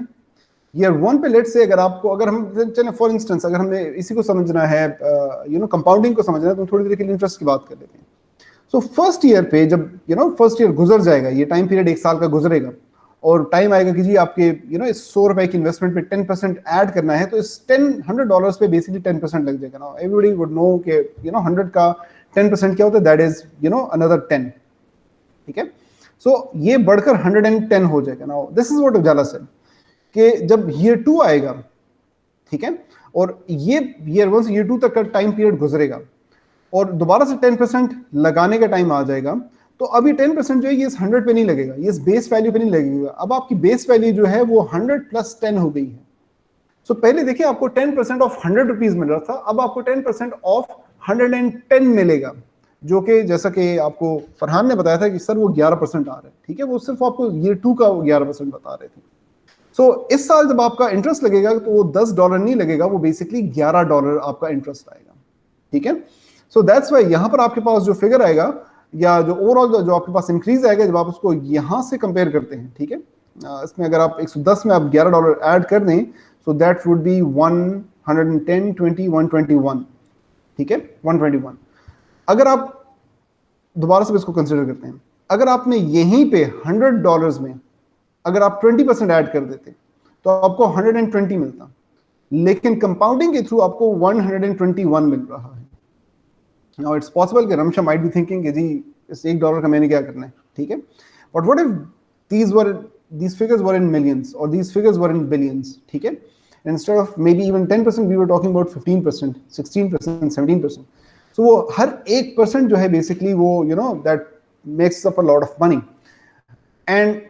ईयर 1 पे लेट से अगर आपको, अगर हम चले फॉर इंस्टेंस, अगर हमें इसी को समझना है, कंपाउंडिंग को समझना है, तो थोड़ी देर के लिए इंटरेस्ट की बात कर लेते हैं। सो फर्स्ट ईयर पे जब फर्स्ट ईयर गुजर जाएगा, ये टाइम पीरियड 1 साल का गुजरेगा, और टाइम आएगा कि जी आपके इस 100 रुपए की इन्वेस्टमेंट पे 10% ऐड करना है, तो इस $100 पे बेसिकली 10% लग जाएगा ना। एवरीबॉडी वुड नो कि 100 का 10% क्या होता है, दैट इज अनदर 10, ठीक है। सो ये बढ़कर 110 हो जाएगा ना। This is what Ujala said कि जब ईयर 2 आएगा, ठीक है, और ये ईयर 1 से ईयर 2 तक का टाइम पीरियड गुजरेगा और दोबारा से 10% लगाने का टाइम आ जाएगा, तो अभी 10% जो है ये इस 100 पे नहीं लगेगा, ये इस बेस वैल्यू पे नहीं लगेगा। अब आपकी बेस वैल्यू जो है वो 100 + 10 हो गई है। सो पहले देखिए आपको 10% ऑफ 100 रुपीज मिल रहा था, अब आपको 10% ऑफ 110 मिलेगा, जो कि जैसा कि आपको फरहान ने बताया था कि सर वो 11% आ रहा है, ठीक है, वो सिर्फ आपको ईयर 2 का 11% बता रहे थे। सो इस साल जब आपका इंटरेस्ट लगेगा तो वो $10 नहीं लगेगा, वो बेसिकली $11 आपका इंटरेस्ट आएगा, ठीक है। सो दैट्स वाई यहां पर आपके पास जो फिगर आएगा या जो ओवरऑल जो आपके पास इंक्रीज आएगा जब आप उसको यहां से कंपेयर करते हैं, ठीक है, इसमें अगर आप 110 में आप $11 ऐड कर दें, सो दैट वुड बी 110, 20, 121, ठीक है, 121। अगर आप दोबारा से इसको कंसिडर करते हैं, अगर आपने यहीं पे $100 में अगर आप 20% ऐड कर देते तो आपको 120 मिलता, लेकिन कंपाउंडिंग के थ्रू आपको 121 मिल रहा है। Now it's possible कि रमशा might be thinking कि जी इस $1 का मैंने क्या करना है, ठीक है, but what if these figures were in millions or these figures were in billions, ठीक है, instead of maybe even 10% we were talking about 15%, 16%, 17%. So वो हर 1% जो है basically वो that makes up a lot of money. And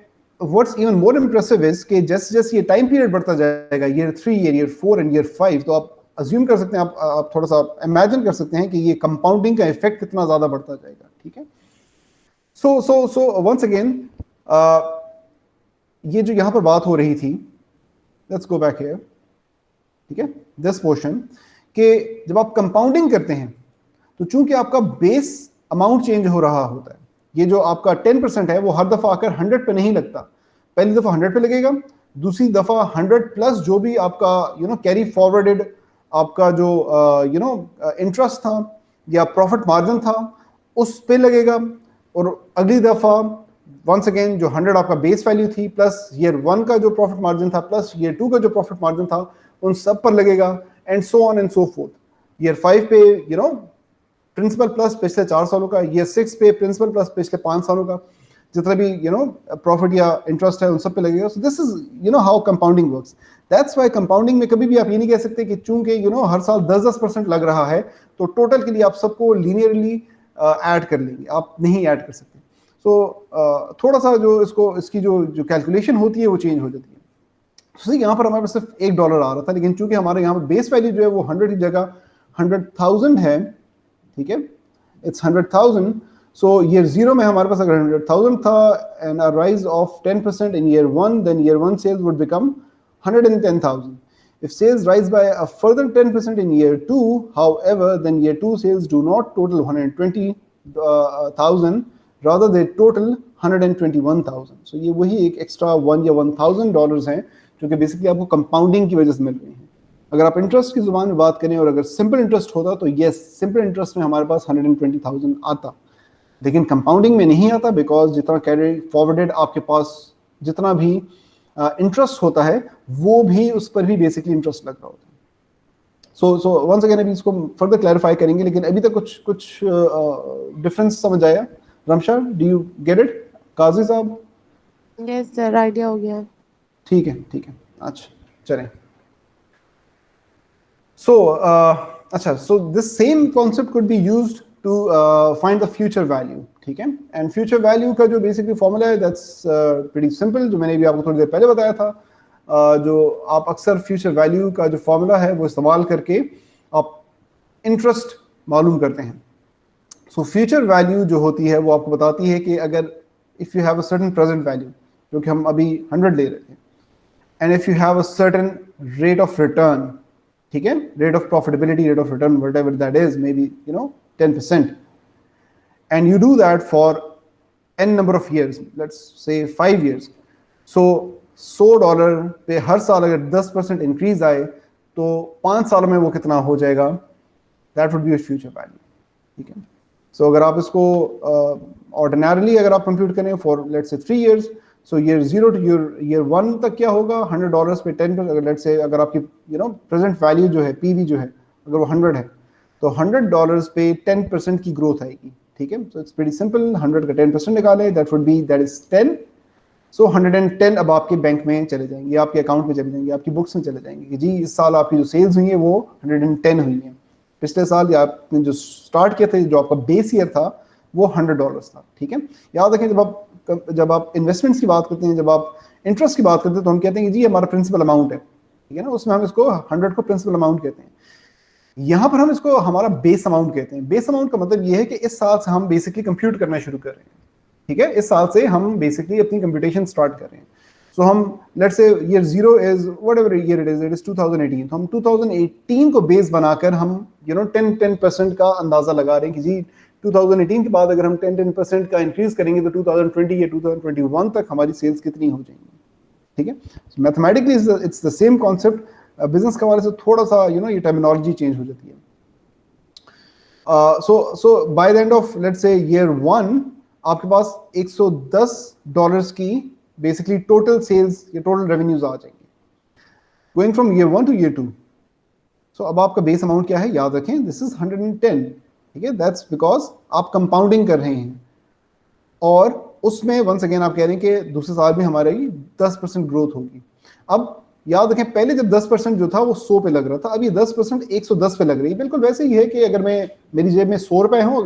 what's even more impressive is कि जैसे ये टाइम पीरियड बढ़ता जाएगा, ईयर 3, ईयर 4 एंड ईयर 5, तो आप अज्यूम कर सकते हैं, आप थोड़ा सा इमेजिन कर सकते हैं कि ये कंपाउंडिंग का इफेक्ट कितना ज्यादा बढ़ता जाएगा, ठीक है। सो वंस अगेन ये जो यहां पर बात हो रही थी, लेट्स गो बैक हियर, ठीक है, दिस पोर्शन, कि जब आप कंपाउंडिंग करते हैं तो चूंकि आपका बेस अमाउंट चेंज हो रहा होता है, ये जो आपका 10% है वो हर दफा आकर 100 पे नहीं लगता, पहली दफा 100 पे लगेगा, दूसरी दफा 100 प्लस जो भी आपका कैरी फॉरवर्डेड आपका जो इंटरेस्ट था या प्रॉफिट मार्जिन था उस पे लगेगा, और अगली दफा वंस अगेन जो 100 आपका बेस वैल्यू थी प्लस ईयर 1 का जो प्रॉफिट मार्जिन था प्लस ईयर 2 का जो प्रॉफिट मार्जिन था उन सब पर लगेगा, and so on and so fourth. Year 5 पे प्रिंसिपल प्लस पिछले 4 सालों का, ईयर 6 पे प्रिंसिपल प्लस पिछले 5 सालों का, जितना भी प्रॉफिट या इंटरेस्ट है उन सब पे लगेगा। सो this is how compounding works. That's why compounding में कभी भी आप ये नहीं कह सकते कि चूंकि हर साल 10% लग रहा है तो टोटल के लिए आप सबको लीनियरली ऐड कर लेंगे, आप नहीं ऐड कर सकते। सो थोड़ा सा जो इसकी जो कैलकुलेशन होती है वो चेंज हो जाती है। तो यहाँ पर हमारे पास सिर्फ $1 आ रहा था, लेकिन चूंकि हमारे यहाँ पर बेस वैल्यू जो है वो 100 की जगह 100,000 है, ठीक है, इट्स 100,000। सो ईयर 0 में हमारे पास अगर 100,000 था and a rise of 10% in year 1, then year 1 sales would become 110,000. If sales rise by a further 10% in year 2, however, then year 2 sales do not total 120,000, rather they total 121,000. So ये वही एक एक्स्ट्रा $1 या $1,000 हैं जो कि बेसिकली आपको कंपाउंडिंग की वजह से मिल रही हैं। अगर आप इंटरेस्ट की जुबान में बात करें और अगर सिंपल इंटरेस्ट होता तो यस, सिंपल इंटरेस्ट में हमारे पास 120,000 आता, लेकिन कंपाउंडिंग में नहीं आता, बिकॉज जितना कैरी फॉरवर्डेड आपके पास जितना भी इंटरेस्ट होता है वो भी उस पर भी बेसिकली इंटरेस्ट लग रहा होता है। सो वंस अगेन अभी इसको फर्दर क्लैरिफाई करेंगे, लेकिन अभी तक कुछ डिफरेंस समझ आया? Ramsha, do you get it? Qazi साहब? यस सर, आइडिया हो गया। ठीक है, अच्छा चलें। सो अच्छा, so this same concept could be used to find the future value, ठीक है। एंड फ्यूचर वैल्यू का जो बेसिकली फॉर्मूला है दैट्स प्रीटी सिंपल, जो मैंने भी आपको थोड़ी देर पहले बताया था। जो आप अक्सर फ्यूचर वैल्यू का जो फॉर्मूला है वो इस्तेमाल करके आप इंटरेस्ट मालूम करते हैं। सो फ्यूचर वैल्यू जो होती है वो आपको बताती है कि अगर if you have a certain present value, जो कि हम अभी 100 ले रहे थे, and if you have a certain rate of return, ठीक है, rate of profitability, rate of return, whatever that is, may be 10%, and you do that for n number of years, let's say 5 years, so $100 पे हर साल अगर 10% इंक्रीज आए तो 5 सालों में वो कितना हो जाएगा? That would be your future value, ठीक है। सो अगर आप इसको ऑर्डिनरली अगर आप कंप्यूट करें for let's say 3 years, so year 0 two year 1 तक क्या होगा, $100 पे 10%, अगर लेट्स से अगर आपकी प्रेजेंट वैल्यू जो है, पीवी जो है, अगर वो 100 है तो $100 पे 10% की ग्रोथ आएगी, ठीक है। सो इट्स प्रीटी सिंपल, 100 का 10% निकाले, दैट इज 10। सो 110 अब आपके बैंक में चले जाएंगे, आपके अकाउंट में चले जाएंगे, आपकी बुक्स में चले जाएंगे कि जी इस साल आपकी जो सेल्स हुई है वो 110 हुई है। पिछले साल या आपने जो स्टार्ट किया था, जो आपका बेस ईयर था, वो $100 था, ठीक है। याद रखें जब आप इन्वेस्टमेंट्स की बात करते हैं, जब आप इंटरेस्ट की बात करते हैं, तो हम कहते हैं कि जी हमारा प्रिंसिपल अमाउंट है, ठीक है ना, उसमें हम इसको 100 को प्रिंसिपल अमाउंट कहते हैं। यहाँ पर हम इसको हमारा बेस अमाउंट कहते हैं। बेस अमाउंट का मतलब ये है कि इस साल से हम बेसिकली कंप्यूट करना शुरू कर रहे हैं, ठीक है। इस साल से हम बेसिकली अपनी कंप्यूटेशन स्टार्ट कर रहे हैं। सो हम let's say year 0 is whatever year it is 2018, तो हम 2018 को बेस बनाकर हम 10% का अंदाजा लगा रहे हैं कि जी 2018 के बाद अगर हम 10% का इंक्रीज करेंगे तो 2020 या 2021 तक हमारी सेल्स कितनी हो जाएंगी, ठीक है। Mathematically it's the same concept. Business के हवाले से थोड़ा सा ये टर्मिनोलॉजी चेंज हो जाती है। So by the end of let's say year 1 आपके पास $110 की बेसिकली टोटल सेल्स या टोटल रेवेन्यूज आ जाएंगे, going from year 1 to year 2। So अब आपका बेस अमाउंट क्या है, याद रखें, दिस इज 110, ठीक है। दैट्स बिकॉज आप कंपाउंडिंग कर रहे हैं, और उसमें वंस अगेन आप कह रहे हैं कि दूसरे साल में हमारी 10% ग्रोथ होगी। अब याद रखें, पहले जब 10% जो था वो 100 पे लग रहा था, अब ये 10% 110 पे लग रही है। बिल्कुल वैसे ही है कि अगर मेरी जेब में 100 रुपए हो,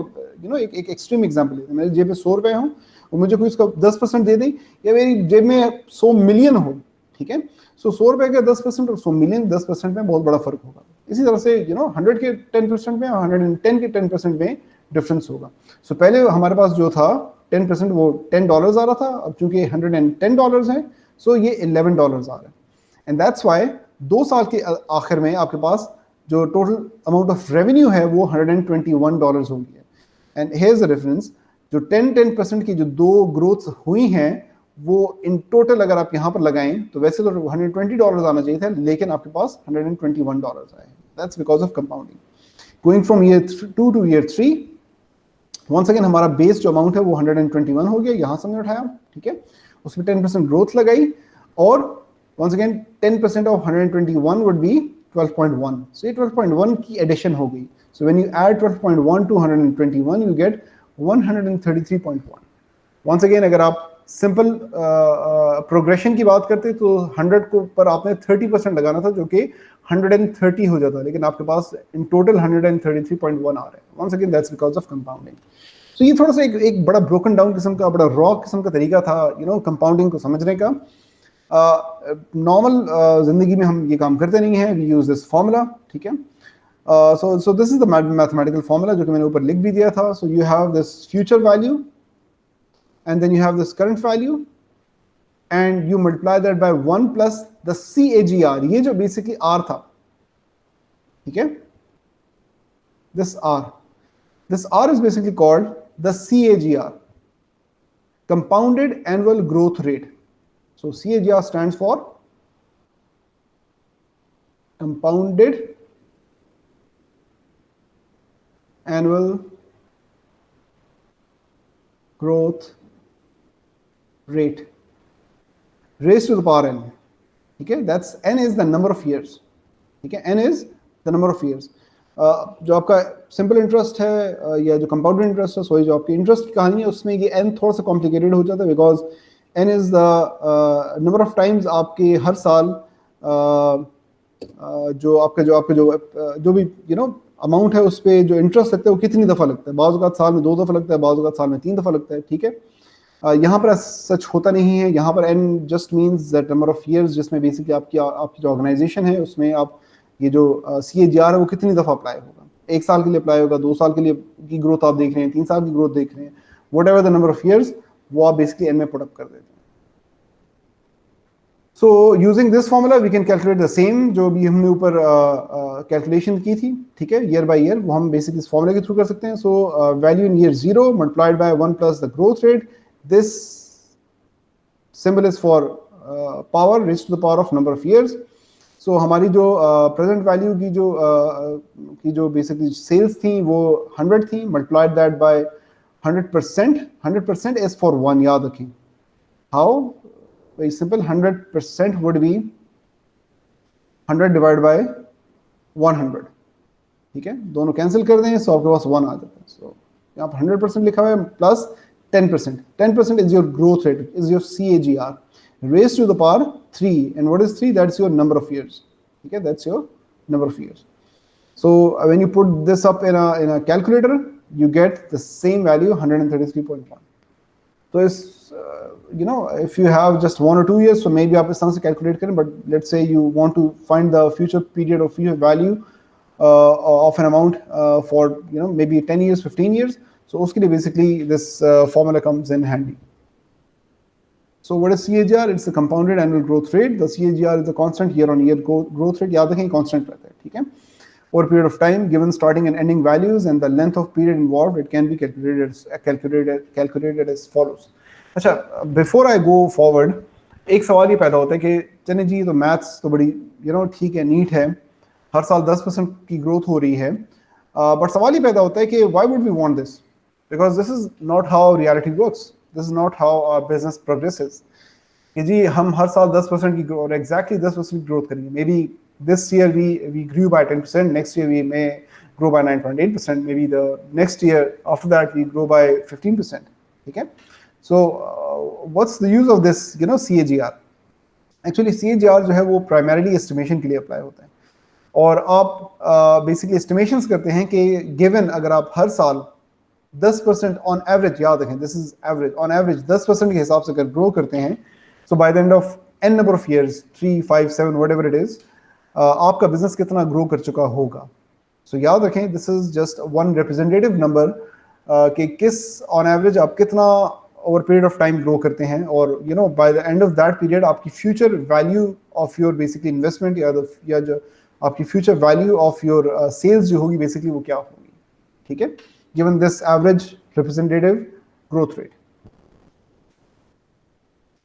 एक एक्सट्रीम एग्जांपल है, मेरी जेब में 100 रुपए हो और मुझे कोई इसका 10% दे दें, या मेरी जेब में 100 मिलियन हो, ठीक है। सो 100 रुपए का 10% और 100 मिलियन 10% में बहुत बड़ा फर्क होगा। इसी तरह से 100 के 10% में और 110 के 10% में डिफरेंस होगा। सो पहले हमारे पास जो था 10%, वो $10 आ रहा था, अब चूंकि $110 है, सो ये $11 आ रहा है। एंड दैट्स वाई 2 साल के आखिर में आपके पास जो टोटल अमाउंट ऑफ रेवेन्यू है वो $121 हो गया। And here is the difference, जो 10% की जो दो ग्रोथ्स हुई हैं, वो इन टोटल अगर आप यहाँ पर लगाएं तो वैसे तो $120 आना चाहिए था, लेकिन आपके पास $121 आए। That's because of compounding. Going from year 2 to year 3, once again हमारा बेस जो अमाउंट है वो 121 हो गया, यहाँ से हमने उठाया, ठीक है। उसमें 10% ग्रोथ लगाई, और once again 10% of 121 would be 12.1. So ये 12.1 की addition हो गई. So when you add 12.1 to 121, you get 133.1. Once again अगर आप simple progression की बात करते तो 100 को पर आपने 30% लगाना था, जो कि 130 हो जाता, लेकिन आपके पास in total 133.1 आ रहा है. Once again that's because of compounding. So ये थोड़ा सा एक बड़ा broken down किस्म का, बड़ा raw किस्म का तरीका था compounding को समझने का। नॉर्मल जिंदगी में हम ये काम करते नहीं हैं, वी यूज दिस फॉर्मूला, ठीक है। So this is the mathematical formula जो कि मैंने ऊपर लिख भी दिया था। So you have this future value, and then you have this current value, and you multiply that by 1 plus the CAGR, ये जो बेसिकली R था, ठीक है। This R is basically called the CAGR, compounded annual growth rate. So CAGR stands for compounded annual growth rate, raised to the power n, ठीक है। That's n is the number of years, ठीक है, n is the number of years। जो आपका सिंपल इंटरेस्ट है या जो कंपाउंडेड इंटरेस्ट है, सॉरी जो आपकी इंटरेस्ट की कहानी है, उसमें ये n थोड़ा सा कॉम्प्लिकेटेड हो जाता है, because n is the number of times आपके हर साल जो भी अमाउंट है उस पर जो इंटरेस्ट लगता है वो कितनी दफ़ा लगता है। बाज़ औक़ात साल में 2 दफ़ा लगता है, बाज़ औक़ात साल में 3 दफ़ा लगता है, ठीक है। यहाँ पर सच होता नहीं है। यहाँ पर n just means that number of years जिसमें बेसिकली आपकी जो ऑर्गेनाइजेशन है उसमें आप ये जो CAGR है वो कितनी दफ़ा अप्लाई होगा। 1 साल के लिए अप्लाई होगा, 2 साल के लिए की ग्रोथ आप देख रहे हैं, 3 साल की ग्रोथ देख रहे हैं, whatever the number of years, वो आप बेसिकली n में पुट अप कर देते हैं। So using this formula we can calculate the same जो भी हमने ऊपर कैलकुलेशन की थी, ठीक है, ईयर बाय ईयर, वो हम बेसिकली इस फॉर्मूला के थ्रू कर सकते हैं। So value in year 0 multiplied by 1 plus the growth rate, this symbol is for power raised to the power of number of years. So हमारी जो प्रेजेंट वैल्यू की जो बेसिकली सेल्स थी वो 100 थी, multiplied that bye 100%। 100% is for 1, याद रखें, How? Very simple. 100% would be 100 divided by 100. ठीक है, दोनों कैंसिल कर दें, सो आपके पास 1 आ जाता है. सो यहाँ पर 100% लिखा हुआ है plus 10%. 10% is your growth rate, is your CAGR raised to the power 3. And what is 3? That's your number of years. Okay, that's your number of years. So when you put this up in a calculator, you get the same value, 133.1. So it's if you have just 1 or 2 years, so maybe आप इस तरह से calculate करें. But let's say you want to find the future period or future value of an amount for maybe 10 years, 15 years. So उसके लिए basically this formula comes in handy. So what is CAGR? It's the compounded annual growth rate. The CAGR is the constant year-on-year growth rate. याद रखें constant रहता है, ठीक है? Over a period of time, given starting and ending values and the length of period involved, it can be calculated as follows. अच्छा, before I go forward, एक सवाल ये पैदा होता है कि चने जी तो मैथ्स तो बड़ी ठीक है, नीट है, हर साल 10% की ग्रोथ हो रही है, बट सवाल ये पैदा होता है कि why would we want this? Because this is not how reality works. This is not how our business progresses. कि जी हम हर साल 10% की ग्रोथ, exactly 10% की ग्रोथ करेंगे. Maybe this year we grew by 10%, next year we may grow by 9.8%, maybe the next year after that we grow by 15%. Okay, so what's the use of this CAGR? Actually CAGR जो है वो primarily estimation के लिए apply होता है, और आप basically estimations करते हैं कि given अगर आप हर साल 10% on average, याद रखें this is average, on average 10% के हिसाब से अगर grow करते हैं, so by the end of n number of years, 3, 5, 7, whatever it is, आपका बिजनेस कितना ग्रो कर चुका होगा. सो याद रखें this is just one representative number कि किस ऑन एवरेज आप कितना over period of time grow करते हैं, और by the end of that period आपकी future value of your basically investment या जो आपकी future value of your sales जो होगी बेसिकली वो क्या होगी. ठीक है, given this average representative growth rate.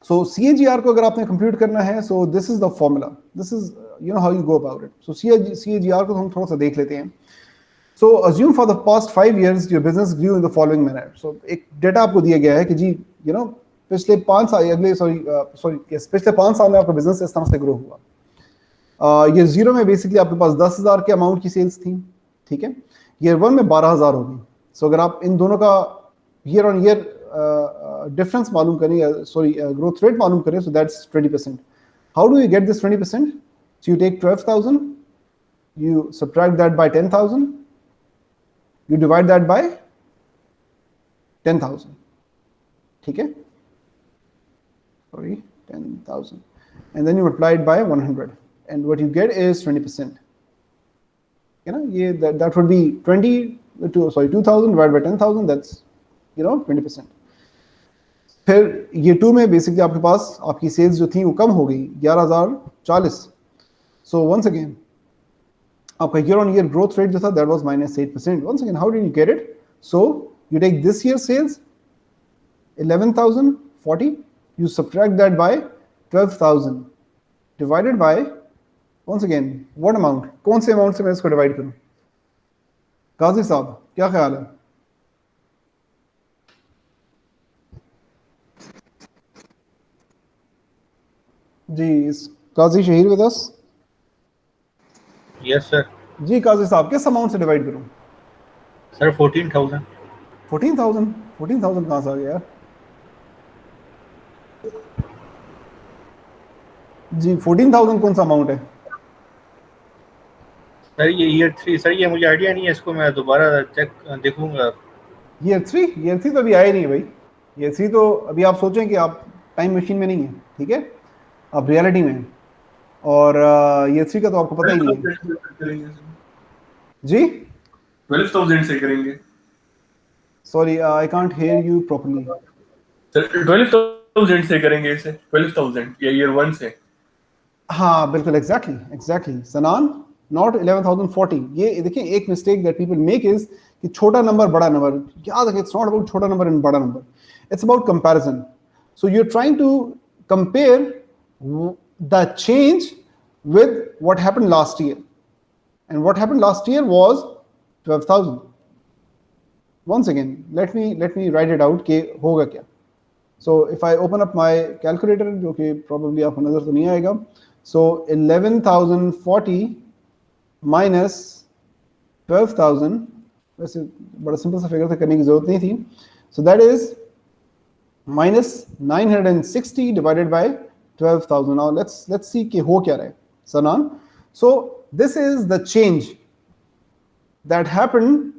So CAGR को अगर आपने कंप्यूट करना है, so this is the formula. This is how you go about it. So CAGR को हम थोड़ा सा देख लेते हैं. So assume for the past 5 years your business grew in the following manner. So एक डेटा आपको दिया गया है कि जी पिछले 5 साल पिछले 5 साल में आपका बिजनेस इस तरह से ग्रो हुआ. ये जीरो में बेसिकली आपके पास 10,000 के अमाउंट की सेल्स थी. ठीक है, ईयर 1 में 12,000 होगी. सो अगर आप इन दोनों का ईयर ऑन ईयर difference मालूम करें, growth rate मालूम करें, so that's 20%. How do you get this 20%? So you take 12,000, you subtract that by 10,000, you divide that by 10,000. ठीक है, 10,000, and then you multiply it by 100, and what you get is 20%. That would be 2,000 divided by 10,000, that's 20%. फिर ये 2 में बेसिकली आपके पास आपकी सेल्स जो थी वो कम हो गई 11,040. सो वंस अगेन आपका year on year growth rate जो था that was -8%. Once again how did you get it? So you take this year sales 11,040, you subtract that by 12,000 divided by once again what amount, कौन से अमाउंट से मैं इसको डिवाइड करूं? काजी साहब क्या ख्याल है? जी Qazi Shaheer with us. Yes sir. जी काजी साहब किस अमाउंट से डिवाइड करूं? सर 14,000. 14,000 कहां से आ गया यार? जी 14,000 कौन सा अमाउंट है? सर ये ईयर 3. सर ये मुझे आइडिया नहीं है, इसको मैं दोबारा चेक देखूंगा. ईयर 3 तो अभी आया नहीं है भाई. ईयर 3 तो अभी आप सोचें कि आप टाइम मशीन में नहीं है. ठीक है, आप रियलिटी में हैं, और ईयर 3 का तो आपको पता ही नहीं है. जी 12,000 से करेंगे. Sorry I can't hear you properly. Sir 12,000 से करेंगे इसे. 12,000 या ईयर 1 से. हाँ बिल्कुल, एग्जैक्टली सनान, नॉट 11,040. ये देखिए एक mistake that people make is कि छोटा नंबर बड़ा नंबर. याद रखिए इट्स नॉट अबाउट छोटा नंबर एंड बड़ा number, it's about comparison. So you are trying to compare the change with what happened last year, and what happened last year was 12,000. Once again let me write it out ke hoga kya. So if I open up my calculator, जो कि प्रॉब्ली आपको नजर तो नहीं आएगा, सो 11,040 माइनस 12,000, वैसे बड़ा सिंपल सा फिगर था, करने की जरूरत नहीं थी, सो that is minus 960 divided by 12,000. Now let's see कि हो क्या रहा है सनान. So this is the change that happened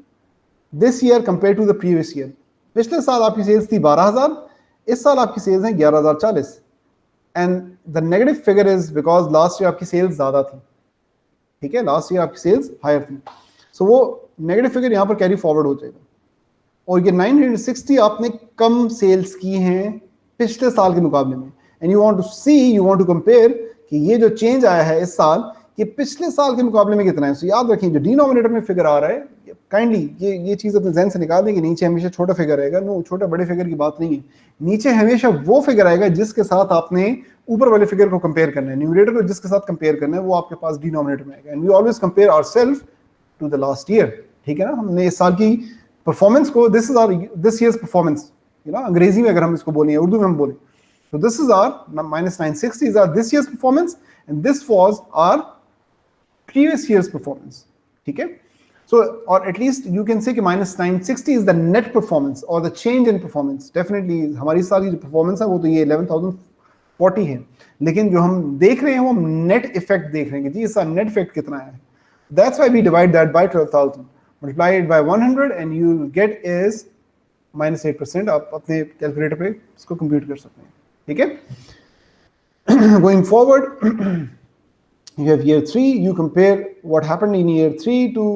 this year compared to the previous year. पिछले साल आपकी सेल्स थी 12,000, इस साल आपकी सेल्स हैं 11,040, and the negative figure is because last year आपकी सेल्स ज्यादा थी, ठीक है, लास्ट ईयर आपकी सेल्स हायर थी, सो वो नेगेटिव फिगर यहाँ पर कैरी फॉरवर्ड हो जाएगा, और ये 960 आपने कम सेल्स की हैं पिछले साल के मुकाबले में, and you want to compare कि ये जो चेंज आया है इस साल, ये पिछले साल के मुकाबले में कितना है. सो याद रखें, जो डिनोमिनेटर में फिगर आ रहा है, काइंडली ये चीज अपने ज़हन से निकाल दें कि नीचे हमेशा छोटा फिगर रहेगा. नो, छोटा बड़े फिगर की बात नहीं है, नीचे हमेशा वो फिगर आएगा जिसके साथ आपने ऊपर वाले फिगर को कंपेयर करना है, न्यूमरेटर को जिसके साथ कंपेयर करना है वो आपके पास डिनोमिनेटर में आएगा. And we always compare ourself to the last year, ठीक है ना. हमने इस साल की परफॉर्मेंस को, दिस ईयर्स परफॉर्मेंस, अंग्रेजी में अगर हम इसको बोलें, उर्दू में हम बोलें, तो this is our minus 960 is our this year's performance, and this was our previous year's performance, ठीक है. सो और एटलीस्ट यू कैन से कि minus 960 is the net performance और the change in performance. Definitely हमारी इस साल की जो परफॉर्मेंस है वो तो ये 11,040 है, लेकिन जो हम देख रहे हैं वो हम नेट इफेक्ट देख रहे हैं कि जी इसका नेट इफेक्ट कितना है. That's why we divide that by 12,000, multiply it by 100 and you will get is minus 8%. आप अपने कैलकुलेटर पे इसको कंप्यूट कर सकते हैं, ठीक है. Going forward, you have year 3, you compare what happened in year 3 to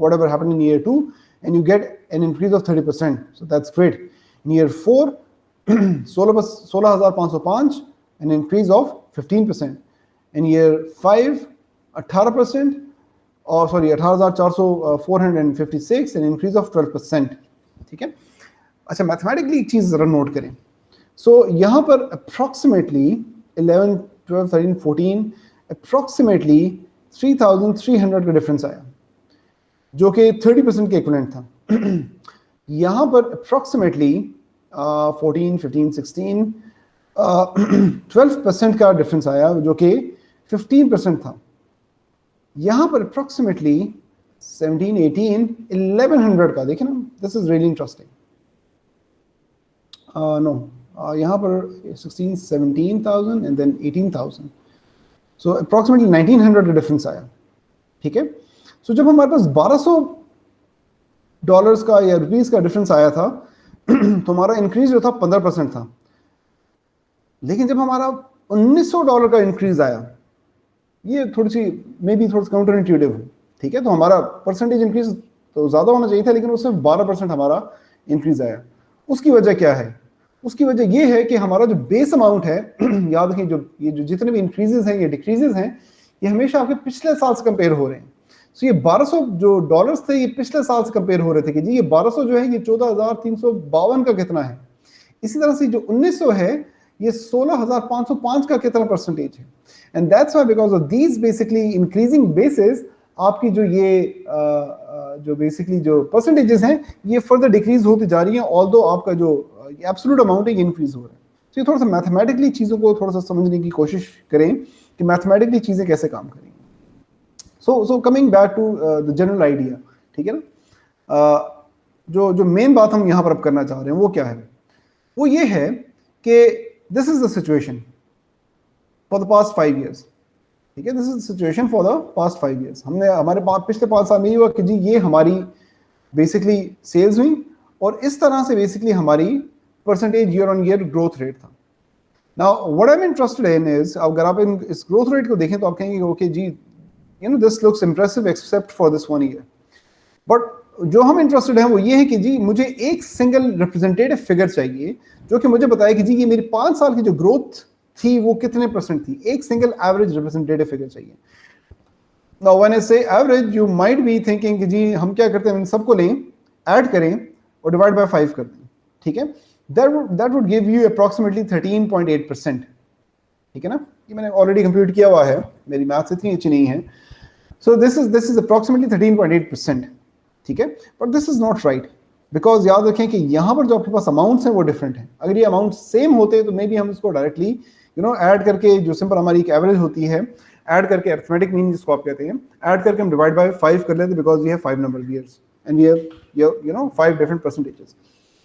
whatever happened in year 2, and you get an increase of 30%. So that's great. In year 4, 16,505, an increase of 15%. In year 5, 18%. 18,456, an increase of 12%, ठीक है. अच्छा, मैथमेटिकली एक चीज जरा नोट करें. सो यहाँ पर अप्रॉक्सीमेटली 11, 12, 13, 14 अप्रॉक्सीमेटली 3,300 का डिफरेंस आया, जो कि 30% के इक्विवेलेंट था. यहाँ पर अप्रॉक्सीमेटली 14, 15, 16 12% का डिफरेंस आया, जो कि 15% था. यहाँ पर अप्रॉक्सीमेटली 17, 18, 1100 का, देखिए ना, दिस इज रियली इंटरेस्टिंग. यहाँ पर 16, 17,000 एंड देन 18,000, सो अप्रॉक्सीमेटली 1900 का डिफरेंस आया, ठीक है. सो जब हमारे पास $1,200 का या रुपीस का डिफरेंस आया था तो हमारा इंक्रीज जो था 15% था, लेकिन जब हमारा $1,900 का इंक्रीज आया, ये थोड़ी सी मे बी थोड़ा काउंटर इंट्यूटिव है, ठीक है. तो हमारा परसेंटेज इंक्रीज तो ज़्यादा होना चाहिए था, लेकिन उसमें 12% हमारा इंक्रीज आया. उसकी वजह क्या है? उसकी वजह ये है कि हमारा जो बेस अमाउंट है, याद रखें, जो जितने भी इंक्रीजेज हैं या डिक्रीजेज हैं, ये हमेशा आपके पिछले साल से कंपेयर हो रहे हैं. सो ये 1200 जो डॉलर्स थे, ये पिछले साल से कंपेयर हो रहे थे कि जी ये 1200 जो है ये 14,352 का कितना है. इसी तरह से जो 1900 है ये 16,505 का कितना परसेंटेज है. And that's why because of these basically increasing basis, आपकी जो ये जो बेसिकली जो परसेंटेजेस हैं ये फर्दर डिक्रीज होती जा रही हैं, ऑल्दो आपका जो एब्सोल्यूट अमाउंट है ये इंक्रीज हो रहा है. तो ये थोड़ा सा मैथमेटिकली चीज़ों को थोड़ा सा समझने की कोशिश करें कि मैथमेटिकली चीज़ें कैसे काम करेंगी. So coming back to the general idea, ठीक है ना. जो मेन बात हम यहाँ पर अब करना चाह रहे हैं वो क्या है? वो ये है कि this is the situation for the past 5 years, ठीक है. This is the situation for the past 5 years. हमने हमारे पिछले 5 साल में ये हुआ कि जी ये हमारी बेसिकली सेल्स हुई, और इस तरह से बेसिकली हमारी percentage year on year growth rate था. Now what I am interested in is, अगर आप इस ग्रोथ रेट को देखें तो आप कहेंगे ओके जी, this looks impressive except for this 1 year. But जो हम इंटरेस्टेड हैं वो ये है कि जी मुझे एक सिंगल रिप्रेजेंटेटिव फिगर चाहिए जो कि मुझे बताए कि जी ये मेरी 5 साल की जो ग्रोथ थी वो कितने परसेंट थी. एक सिंगल एवरेज रिप्रेजेंटेटिव फिगर चाहिए. नाउ व्हेन आई से average, you might be thinking कि जी हम क्या करते हैं, इन सबको लें, ऐड करें और डिवाइड बाय 5 कर दें, ठीक है. That would give you approximately 13.8%, ठीक है ना. ये मैंने ऑलरेडी कंप्यूट किया हुआ है, मेरी मैथ्स इतनी अच्छी नहीं है. सो दिस इज अप्रॉक्सीमेटली 13.8%, ठीक है. But this is not right. Because याद रखें कि यहाँ पर जो आपके पास अमाउंट्स हैं वो डिफरेंट हैं। अगर ये अमाउंट सेम होते तो मे बी हम इसको डायरेक्टली ऐड करके, जो सिंपल हमारी एक एवरेज होती है, ऐड करके अरिथमेटिक मीन जिसको आप कहते हैं, ऐड करके हम डिवाइड बाय 5 कर लेते, because we have 5 number years and we have 5 different percentages,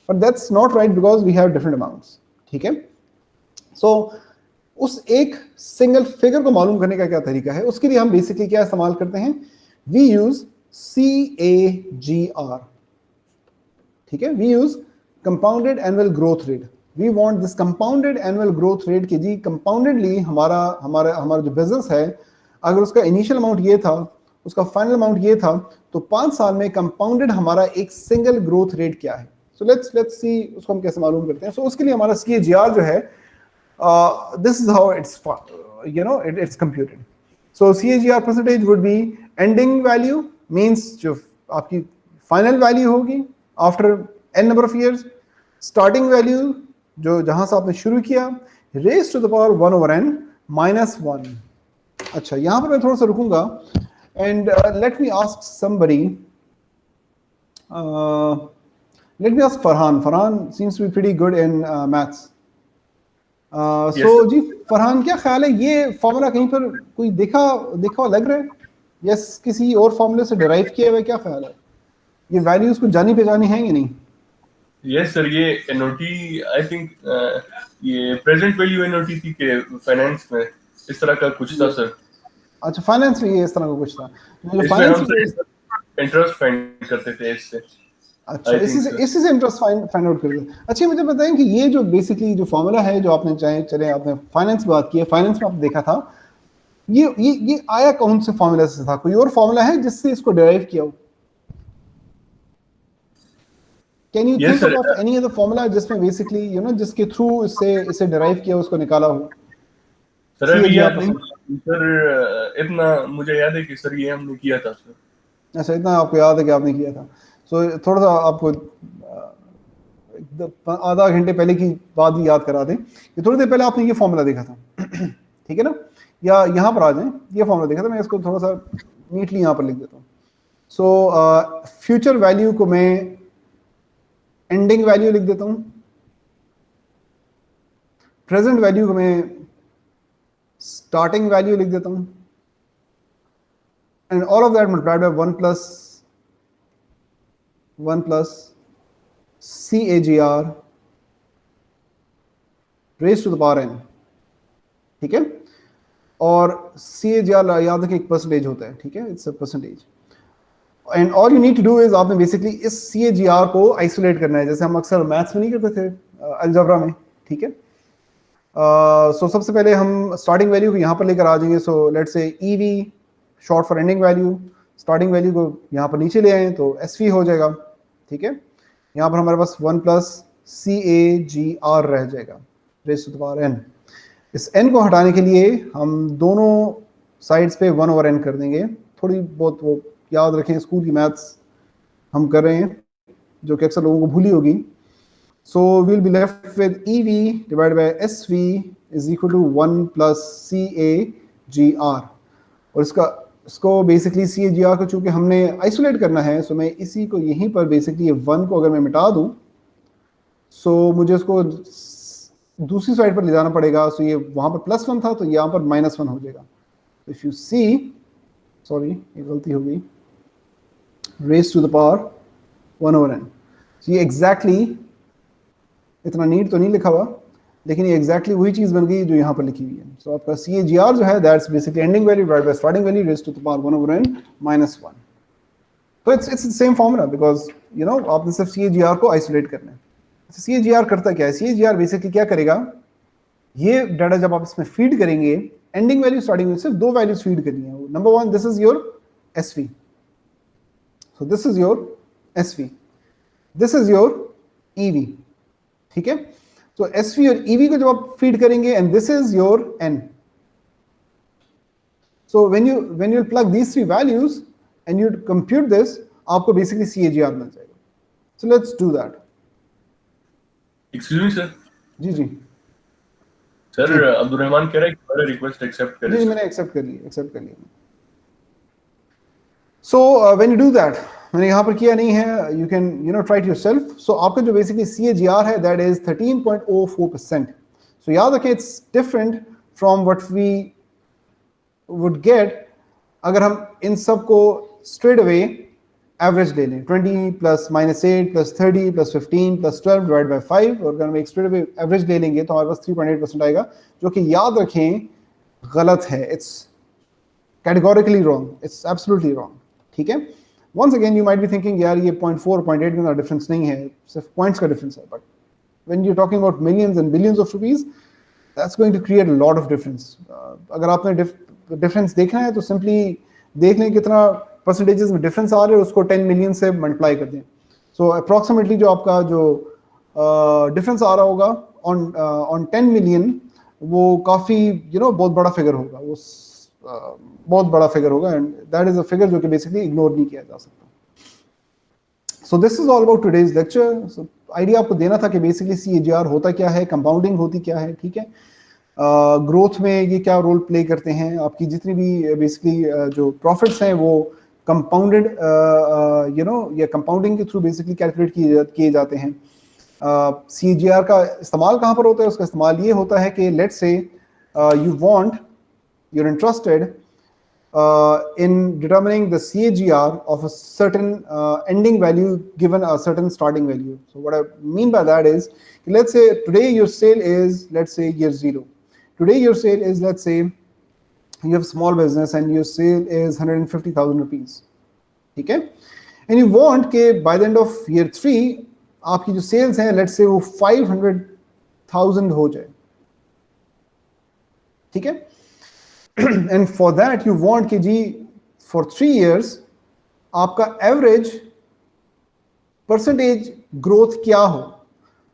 but that's not right because we have different amounts. ठीक है, सो उस एक सिंगल फिगर को मालूम करने का क्या तरीका है, उसके लिए हम बेसिकली क्या इस्तेमाल करते हैं, वी यूज CAGR। ठीक है, we use compounded annual growth rate. We want this compounded annual growth rate कि जी कंपाउंडेडली हमारा जो बिजनेस है, अगर उसका इनिशियल अमाउंट ये था, उसका फाइनल अमाउंट ये था, तो 5 साल में कंपाउंडेड हमारा एक सिंगल ग्रोथ रेट क्या है। सो लेट्स सी उसको हम कैसे मालूम करते हैं। सो उसके लिए हमारा CAGR जो है, this is how it's computed. So CAGR percentage would be ending value, means जो आपकी final value होगी after n number of years, starting value जो जहां से आपने शुरू किया, raised to the power 1 over n minus 1। अच्छा, यहाँ पर मैं थोड़ा सा रुकूंगा and let me ask somebody, let me ask Farhan. Farhan seems to be pretty good in maths. Yes, so sir. जी फरहान, क्या ख्याल है, ये फॉर्मूला कहीं पर कोई देखा हुआ लग रहा है, या किसी और फॉर्मूले से डिराइव किया हुआ है, क्या ख्याल है, ये वैल्यूज कुछ जानी पहचानी हैं या नहीं? यस सर, ये एनओटी आई थिंक ये प्रेजेंट वैल्यू एनओटी थी के फाइनेंस में इस तरह का कुछ था सर। अच्छा, फाइनेंस में ये इस तरह का कुछ था, जो इसमें फाइनेंस हम में इंटरेस्ट फाइंड करते थे इससे। अच्छा, I think इसी से इंटरेस्ट फाइंड आउट कर दो। अच्छा, मुझे बताएं कि ये जो बेसिकली जो फॉर्मूला है, जो आपने चले आपने फाइनेंस की बात की है, फाइनेंस में आपने देखा था, ये आया कौन से फॉर्मूला से था? कोई और फॉर्मूला है जिससे इसको डिराइव किया हो? Can you Yes, think sir. Of any other formula जिसमें बेसिकली जिसके थ्रू इसे डिराइव किया, उसको निकाला हो? सर अभी याद आपने? नहीं सर, इतना मुझे याद है कि सर ये हमने किया था सर। अच्छा, इतना आपको याद है कि आपने किया था। सो थोड़ा सा आपको आधा घंटे पहले की बात ही याद करा दें कि थोड़ी देर पहले आपने ये फॉर्मूला देखा था। ठीक है ना, या यहाँ पर आ जाएं, ये फॉर्मूला देखा था, मैं इसको थोड़ा सा नीटली यहाँ पर लिख देता हूँ। सो फ्यूचर वैल्यू को मैं एंडिंग वैल्यू लिख देता हूँ, प्रेजेंट वैल्यू को मैं स्टार्टिंग वैल्यू लिख देता हूँ, and all of that multiplied by 1 plus CAGR raised to the power n। ठीक है, और CAGR याद रखें एक परसेंटेज होता है। ठीक है, it's a percentage, and all you need to do is आपने बेसिकली इस CAGR को आइसोलेट करना है, जैसे हम अक्सर मैथ्स में नहीं करते थे, अलजेब्रा में। ठीक है, सो सबसे पहले हम स्टार्टिंग वैल्यू को यहाँ पर लेकर आ जाएंगे। So let's say EV short for ending value, starting value को यहाँ पर नीचे ले आए तो SV हो जाएगा। ठीक है, यहाँ पर हमारे पास 1 plus CAGR रह जाएगा, raise to the power n। इस n को हटाने के लिए हम दोनों साइड्स पे 1 over n कर देंगे। थोड़ी बहुत वो याद रखें, स्कूल की मैथ्स हम कर रहे हैं जो कि अक्सर लोगों को भूली होगी। So we'll be left with EV divide by SV is equal to 1 plus CAGR, और इसको बेसिकली CAGR को चूंकि हमने आइसोलेट करना है, सो मैं इसी को यहीं पर बेसिकली 1 को अगर मैं मिटा दूं, सो मुझे उसको दूसरी साइड पर ले जाना पड़ेगा। सो ये वहां पर +1 था, तो यहाँ पर -1 हो जाएगा। इफ यू सी, सॉरी ये गलती हो गई, raise to the power 1 over n। ये एग्जैक्टली इतना नीट तो नहीं लिखा हुआ, लेकिन ये एग्जैक्टली वही चीज बन गई जो यहाँ पर लिखी हुई है। सो आपका CAGR जो है, that's basically ending value divided by starting value raise to the power 1 over n minus 1। तो it's the same formula, because आपने सिर्फ CAGR को आइसोलेट करना है। CAGR करता क्या है? CAGR बेसिकली क्या करेगा, ये डाटा जब आप इसमें फीड करेंगे, एंडिंग वैल्यू स्टार्टिंग वैल्यू, सिर्फ 2 वैल्यूज फीड करनी है। Number 1, this is your SV, so this is your SV, this is your EV। ठीक है, तो SV और EV को जब आप फीड करेंगे, and this is your N। So when you plug these 3 values and you compute this, आपको बेसिकली CAGR मिल जाएगा। So let's do that. Excuse me sir. जी सर अब्दुल रहमान कह रहा है कि मेरा रिक्वेस्ट एक्सेप्ट करें। जी, मैंने एक्सेप्ट कर लिया। So when you do that, मैंने यहाँ पर किया नहीं है, you can try it yourself. So आपका जो बेसिकली CAGR है दैट इज 13.04%। सो याद रखें it's different from what we would get अगर हम इन सब को स्ट्रेट अवे एवरेज ले लें, 20 plus -8 plus 30 plus 15 plus 12 divide by 5, और अगर हम एक स्ट्रेट अवे एवरेज ले लेंगे तो हमारे पास 3.8% आएगा, जो कि याद रखें गलत है। It's categorically wrong, it's absolutely wrong, ठीक है। Once again you might be thinking यार ये 0.4 0.8 में डिफरेंस नहीं है, सिर्फ पॉइंट्स का डिफरेंस है, but when you talking about millions and billions of rupees that's going to create a lot of difference. अगर आपने डिफरेंस देखना है तो सिंपली देख लें कितना परसेंटेजेस में डिफरेंस आ रहे हैं, उसको 10 मिलियन से मल्टीप्लाई कर दें। सो अप्रॉक्सीमेटली जो आपका जो डिफरेंस आ रहा होगा ऑन 10 मिलियन, वो काफ़ी बहुत बड़ा फिगर होगा, वो बहुत बड़ा फिगर होगा, and that is a figure जो कि बेसिकली इग्नोर नहीं किया जा सकता। सो this is all about today's lecture. So idea आपको देना था कि बेसिकली CAGR होता क्या है, कंपाउंडिंग होती क्या है, ठीक है, ग्रोथ में ये क्या रोल प्ले करते हैं, आपकी जितनी भी बेसिकली जो प्रॉफिट्स हैं वो कंपाउंडेड या कंपाउंडिंग के थ्रू बेसिकली कैलकुलेट किए जाते हैं। CAGR का इस्तेमाल कहाँ पर होता है? उसका इस्तेमाल ये होता है कि let's say you're interested in determining the CAGR of a certain ending value given a certain starting value. So what I mean by that is, let's say today your sale is, let's say, year 0. Today your sale is, let's say, you have a small business and your sale is 150,000 rupees. Okay? And you want कि by the end of year 3 आपकी जो sales हैं, let's say वो 500,000 हो जाए, ठीक है? And for that you want कि जी for 3 years आपका average percentage growth क्या हो?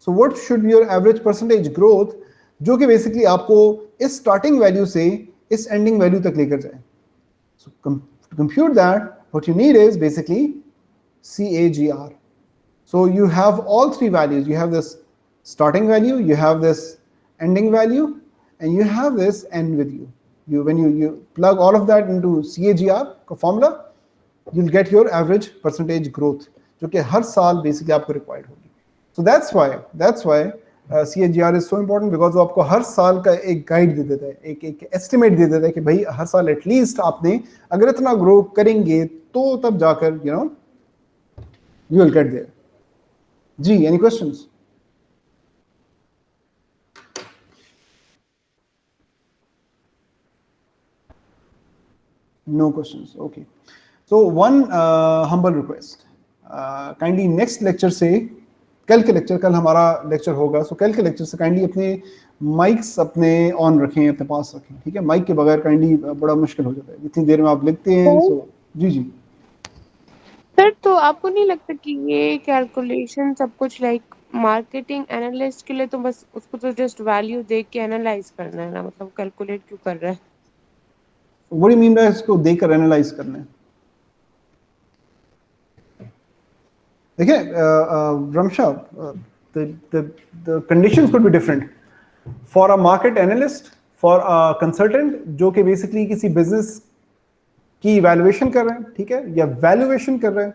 So what should be your average percentage growth, जो कि basically आपको इस starting value से इस ending value तक लेकर जाए? So to compute that, what you need is basically CAGR. So you have all 3 values. You have this starting value, you have this ending value, and you have this end with you. When you plug all of that into CAGR का formula, you'll get your average percentage growth, जो कि हर साल basically आपको required होगी. So that's why CAGR is so important, because वो आपको हर साल का एक guide दे देता है, एक estimate दे देता है कि भाई हर साल at least आपने अगर इतना grow करेंगे तो तब जाकर you will get there. Ji, any questions? No questions. Okay. So one humble request. Kindly next lecture से कल के lecture, कल हमारा lecture होगा, so कल के lecture से kindly अपने mics अपने on रखें, अपने पास रखें, ठीक है? mic के बगैर kindly बड़ा मुश्किल हो जाता है, जितनी देर में आप लिखते हैं। so जी सर, तो आपको नहीं लगता कि ये कैलकुलेशन सब कुछ लाइक मार्केटिंग एनालिस्ट के लिए तो बस उसको तो जस्ट वैल्यू देख के एनालाइज करना है ना, मतलब कैलकुलेट क्यों कर रहा है? what do you mean by इसको देखकर एनालाइज करना है? देखिए Ramsha, the conditions could be different for a market analyst, for a consultant जो कि basically किसी business की evaluation कर रहे हैं, ठीक है, या valuation कर रहे हैं।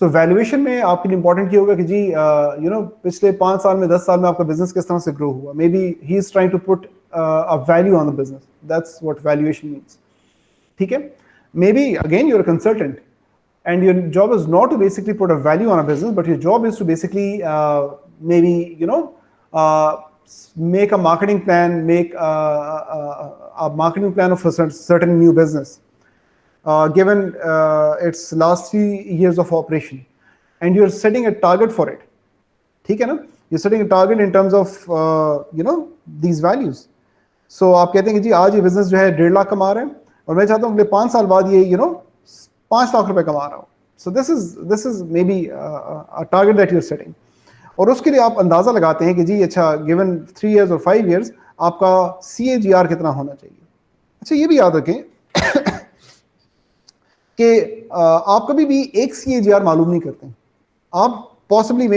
so valuation में आपके लिए important क्या होगा कि जी पिछले 5 साल में 10 साल में आपका business किस तरह से grow हुआ, maybe he is trying to put a value on the business. That's what valuation means. ठीक है? Maybe again you're a consultant and your job is not to basically put a value on a business, but your job is to basically maybe make a marketing plan, make a marketing plan of a certain new business given its last 3 years of operation, and you're setting a target for it. ठीक है ना? You're setting a target in terms of these values. So आप कहते हैं कि जी आज ये बिजनेस जो है 1.5 लाख कमा रहे हैं और मैं चाहता हूँ अगले 5 साल बाद ये 5 लाख रुपए कमा रहा हूँ. So this is maybe a target that you're setting. और उसके लिए आप अंदाजा लगाते हैं कि जी अच्छा given 3 years और 5 years आपका CAGR कितना होना चाहिए. अच्छा ये भी याद रखें कि आप कभी भी एक CAGR मालूम नहीं करते. आप पॉसिबली